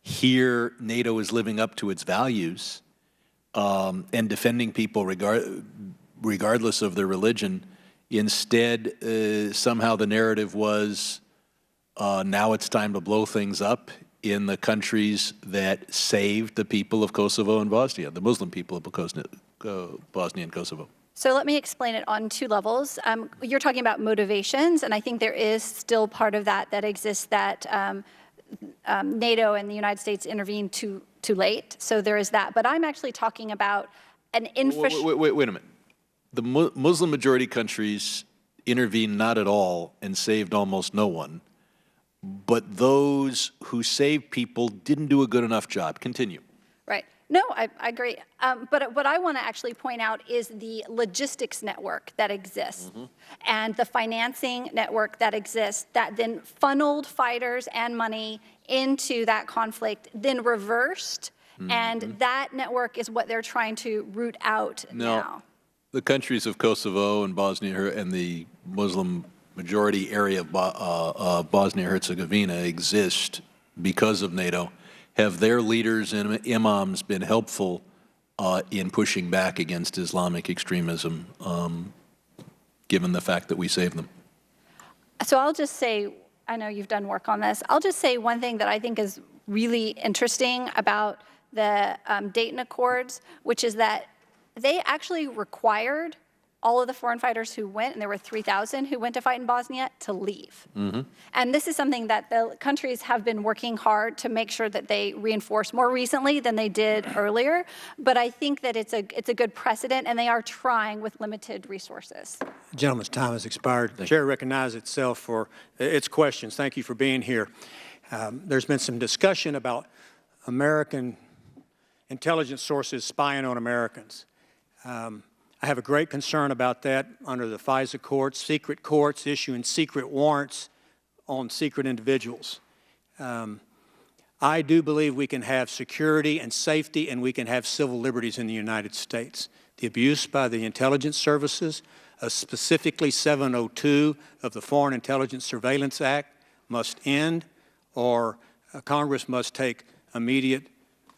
here NATO is living up to its values and defending people regardless of their religion, instead, somehow the narrative was, now it's time to blow things up in the countries that saved the people of Kosovo and Bosnia, the Muslim people of Bosnia and Kosovo. So let me explain it on two levels. You're talking about motivations, and I think there is still part of that that exists that NATO and the United States intervened too late. So there is that. But I'm actually talking about an infrastructure. Wait a minute. The Muslim majority countries intervened not at all and saved almost no one, but those who saved people didn't do a good enough job. Continue. Right. No, I agree. But what I want to actually point out is the logistics network that exists and the financing network that exists that then funneled fighters and money into that conflict, then reversed, and that network is what they're trying to root out now. The countries of Kosovo and Bosnia and the Muslim majority area of Bosnia-Herzegovina exist because of NATO. Have their leaders and imams been helpful in pushing back against Islamic extremism, given the fact that we saved them? So I'll just say, I know you've done work on this, I'll just say one thing that I think is really interesting about the Dayton Accords, which is that they actually required all of the foreign fighters who went, and there were 3,000 who went to fight in Bosnia, to leave. And this is something that the countries have been working hard to make sure that they reinforce more recently than they did earlier. But I think that it's a good precedent, and they are trying with limited resources. Gentleman's time has expired. The chair recognizes itself for its questions. Thank you for being here. There's been some discussion about American intelligence sources spying on Americans. I have a great concern about that under the FISA courts issuing secret warrants on secret individuals. I do believe we can have security and safety, and we can have civil liberties in the United States. The abuse by the intelligence services, specifically 702 of the Foreign Intelligence Surveillance Act, must end, or Congress must take immediate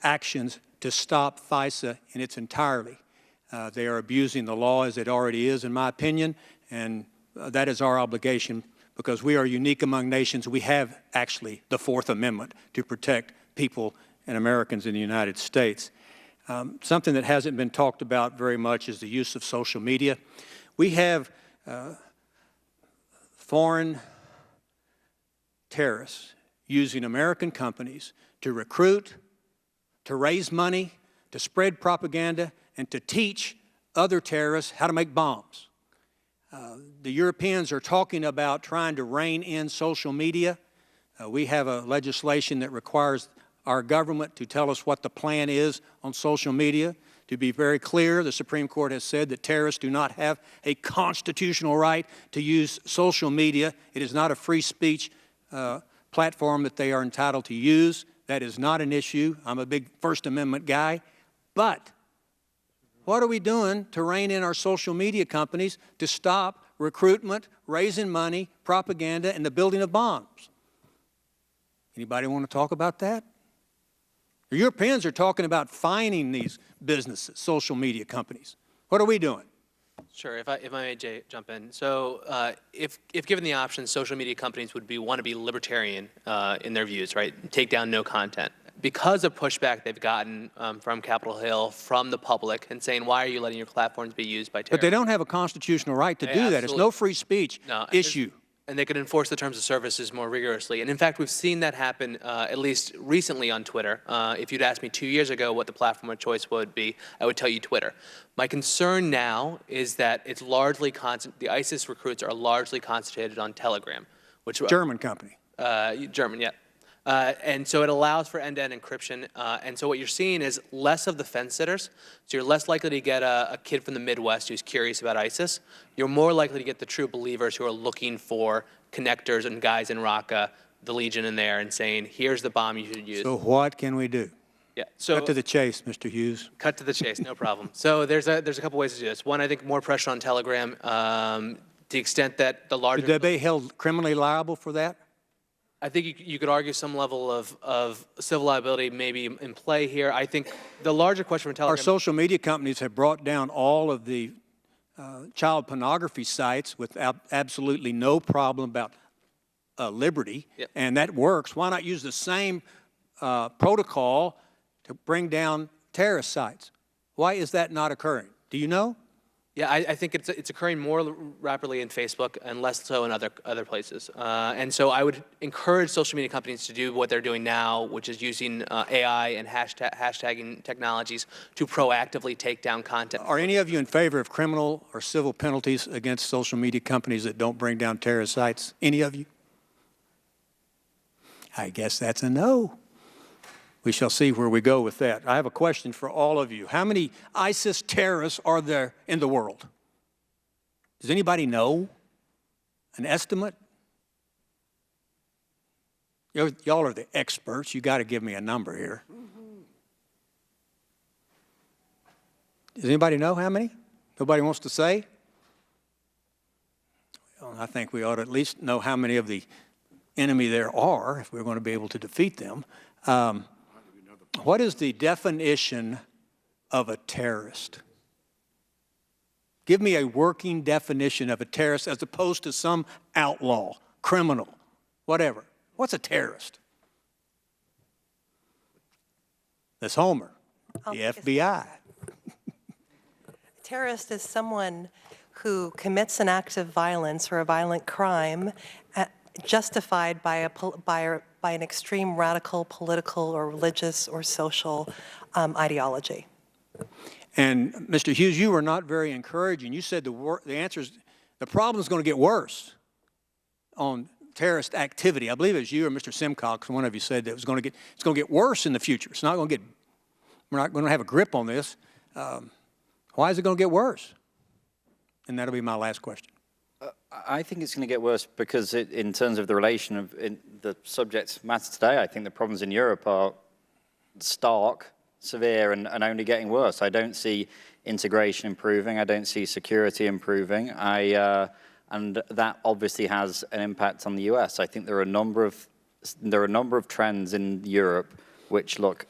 actions to stop FISA in its entirety. They are abusing the law as it already is, in my opinion, and that is our obligation because we are unique among nations. We have actually the Fourth Amendment to protect people and Americans in the United States. Something that hasn't been talked about very much is the use of social media. We have foreign terrorists using American companies to recruit, to raise money, to spread propaganda, and to teach other terrorists how to make bombs. The Europeans are talking about trying to rein in social media. We have a legislation that requires our government to tell us what the plan is on social media. To be very clear, the Supreme Court has said that terrorists do not have a constitutional right to use social media. It is not a free speech platform that they are entitled to use. That is not an issue. I'm a big First Amendment guy. But what are we doing to rein in our social media companies to stop recruitment, raising money, propaganda, and the building of bombs. Anybody want to talk about that? The Europeans are talking about fining these businesses, social media companies. What are we doing? Sure, if I may, Jay, jump in. So if given the option, social media companies would want to be libertarian in their views, right? Take down no content. Because of pushback they've gotten from Capitol Hill, from the public, and saying, why are you letting your platforms be used by terrorists? But they don't have a constitutional right to do that. It's no free speech issue. And they could enforce the terms of services more rigorously. And in fact, we've seen that happen at least recently on Twitter. If you'd asked me 2 years ago what the platform of choice would be, I would tell you Twitter. My concern now is that it's largely the ISIS recruits are largely concentrated on Telegram, which German company. German, yeah. And so it allows for end-to-end encryption. And so what you're seeing is less of the fence-sitters. So you're less likely to get a kid from the Midwest who's curious about ISIS. You're more likely to get the true believers who are looking for connectors and guys in Raqqa, the Legion in there, and saying, here's the bomb you should use. So what can we do? Yeah. So cut to the chase, Mr. Hughes. Cut to the chase, no problem. So there's a couple ways to do this. One, I think more pressure on Telegram to the extent that the larger... Should they be held criminally liable for that? I think you could argue some level of civil liability may be in play here. I think the larger question for Telegram... Our social media companies have brought down all of the child pornography sites with absolutely no problem about liberty, Yep. and that works. Why not use the same protocol to bring down terrorist sites? Why is that not occurring? Do you know? Yeah, I think it's occurring more rapidly in Facebook and less so in other places. And so I would encourage social media companies to do what they're doing now, which is using AI and hashtagging technologies to proactively take down content. Are any of you in favor of criminal or civil penalties against social media companies that don't bring down terrorist sites? Any of you? I guess that's a no. We shall see where we go with that. I have a question for all of you. How many ISIS terrorists are there in the world? Does anybody know? An estimate? Y'all are the experts. You got to give me a number here. Does anybody know how many? Nobody wants to say? Well, I think we ought to at least know how many of the enemy there are if we're going to be able to defeat them. What is the definition of a terrorist? Give me a working definition of a terrorist as opposed to some outlaw, criminal, whatever. What's a terrorist? That's Homer, the FBI. A terrorist is someone who commits an act of violence or a violent crime justified by an extreme radical political or religious or social ideology. And Mr. Hughes, you were not very encouraging. You said the answer is the problem is going to get worse on terrorist activity. I believe it was you or Mr. Simcox, one of you said that it's going to get worse in the future. It's not going to get. We're not going to have a grip on this. Why is it going to get worse? And that'll be my last question. I think it's going to get worse because in terms of the relation of the subject matter today, I think the problems in Europe are stark, severe, and only getting worse. I don't see integration improving. I don't see security improving. And that obviously has an impact on the U.S. I think there are a number of trends in Europe which look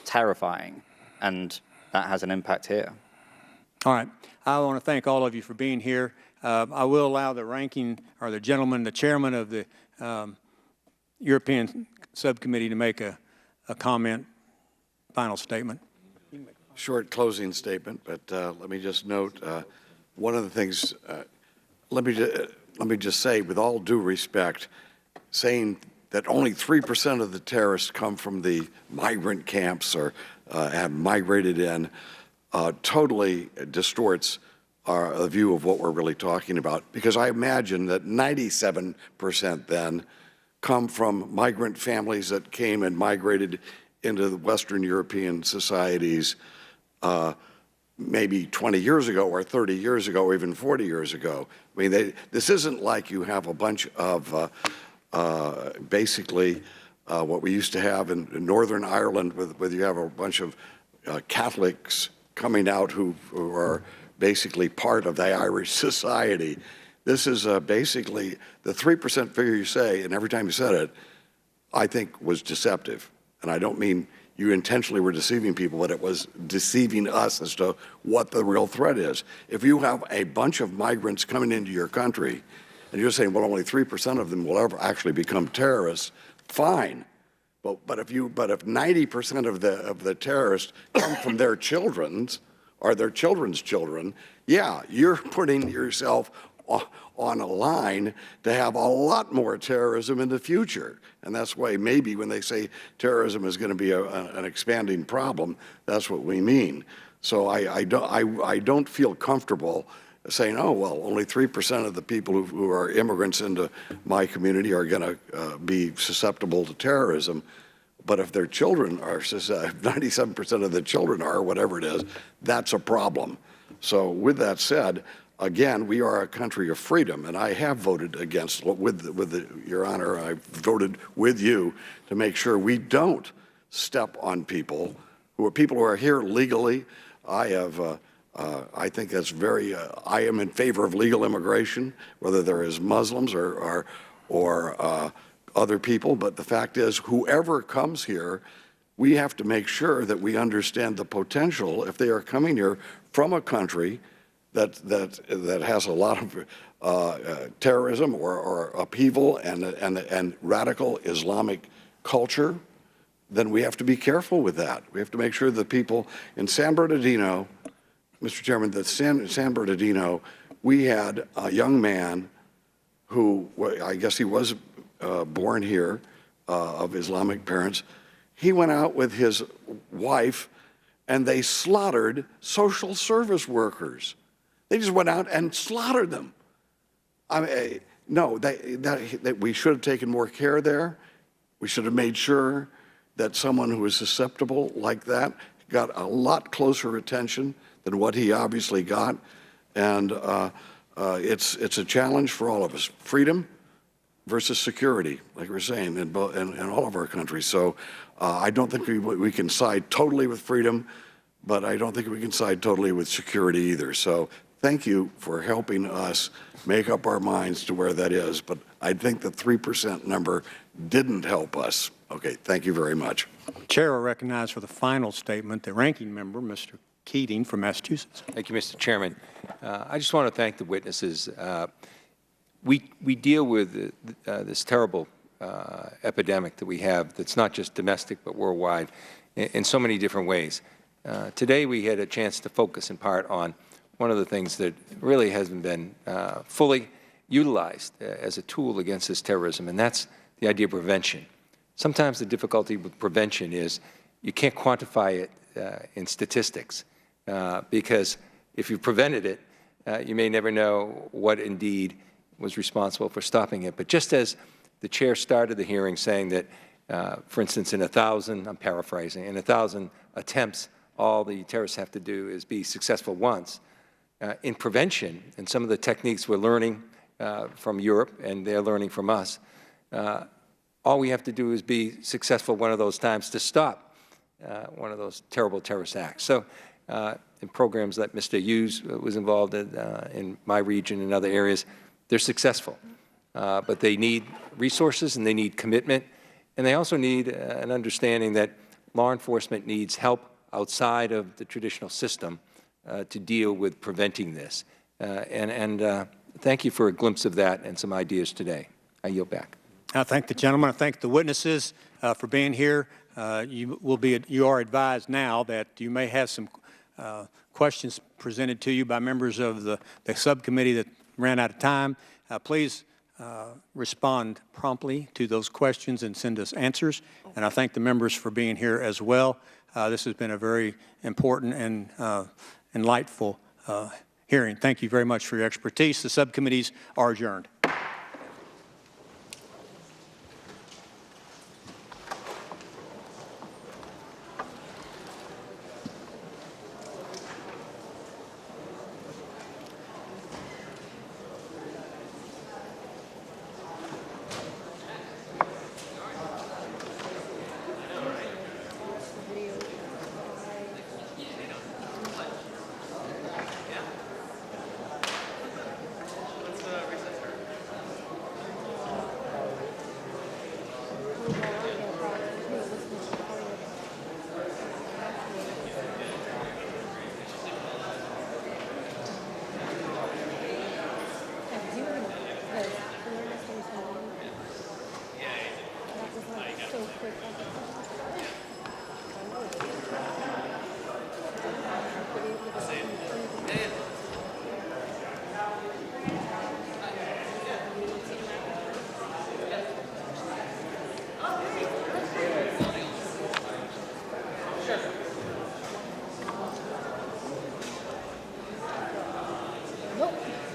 terrifying, and that has an impact here. All right. I want to thank all of you for being here. I will allow the ranking, or the gentleman, the chairman of the European Subcommittee to make a comment, final statement. Short closing statement, but let me just note one of the things, let me just say, with all due respect, saying that only 3% of the terrorists come from the migrant camps or have migrated in totally distorts a view of what we're really talking about, because I imagine that 97% then come from migrant families that came and migrated into the Western European societies maybe 20 years ago or 30 years ago or even 40 years ago. I mean, this isn't like you have a bunch of basically what we used to have in Northern Ireland, where you have a bunch of Catholics coming out who are basically part of the Irish society. This is basically the 3% figure you say, and every time you said it, I think was deceptive. And I don't mean you intentionally were deceiving people, but it was deceiving us as to what the real threat is. If you have a bunch of migrants coming into your country, and you're saying, well, only 3% of them will ever actually become terrorists, fine. But if 90% of the terrorists come from their children's or their children's children, yeah, you're putting yourself on a line to have a lot more terrorism in the future. And that's why maybe when they say terrorism is going to be an expanding problem, that's what we mean. So I don't feel comfortable saying, oh, well, only 3% of the people who are immigrants into my community are going to be susceptible to terrorism. But if their children are, 97% of the children are, whatever it is, that's a problem. So with that said, again, we are a country of freedom, and I have voted against, Your Honor, I voted with you to make sure we don't step on people who are here legally. I think that's I am in favor of legal immigration, whether there is Muslims or other people. But the fact is, whoever comes here, we have to make sure that we understand the potential if they are coming here from a country that has a lot of terrorism or upheaval and radical Islamic culture. Then we have to be careful with that. We have to make sure that people in San Bernardino, Mr. Chairman, that San Bernardino, we had a young man who, I guess he was born here of Islamic parents. He went out with his wife and they slaughtered social service workers. They just went out and slaughtered them. I mean, no, we should have taken more care there. We should have made sure that someone who is susceptible like that got a lot closer attention than what he obviously got. And it's a challenge for all of us. Freedom versus security, like we're saying, in all of our countries. So I don't think we can side totally with freedom, but I don't think we can side totally with security either. So thank you for helping us make up our minds to where that is. But I think the 3% number didn't help us. Okay, thank you very much. Chair will recognize for the final statement the ranking member, Mr. Keating from Massachusetts. Thank you, Mr. Chairman. I just want to thank the witnesses. We deal with this terrible epidemic that we have that's not just domestic but worldwide in so many different ways. Today we had a chance to focus in part on one of the things that really hasn't been fully utilized as a tool against this terrorism, and that's the idea of prevention. Sometimes the difficulty with prevention is you can't quantify it in statistics because if you prevented it, you may never know what indeed was responsible for stopping it. But just as the chair started the hearing saying that, for instance, in 1,000, I'm paraphrasing, in 1,000 attempts, all the terrorists have to do is be successful once. In prevention, and some of the techniques we're learning from Europe and they're learning from us, all we have to do is be successful one of those times to stop one of those terrible terrorist acts. So in programs that Mr. Hughes was involved in my region and other areas, they're successful. But they need resources and they need commitment, and they also need an understanding that law enforcement needs help outside of the traditional system to deal with preventing this. Thank you for a glimpse of that and some ideas today. I yield back. I thank the gentleman. I thank the witnesses for being here. You are advised now that you may have some questions presented to you by members of the subcommittee that ran out of time. Please respond promptly to those questions and send us answers. And I thank the members for being here as well. This has been a very important and enlightful hearing. Thank you very much for your expertise. The subcommittees are adjourned. Nope.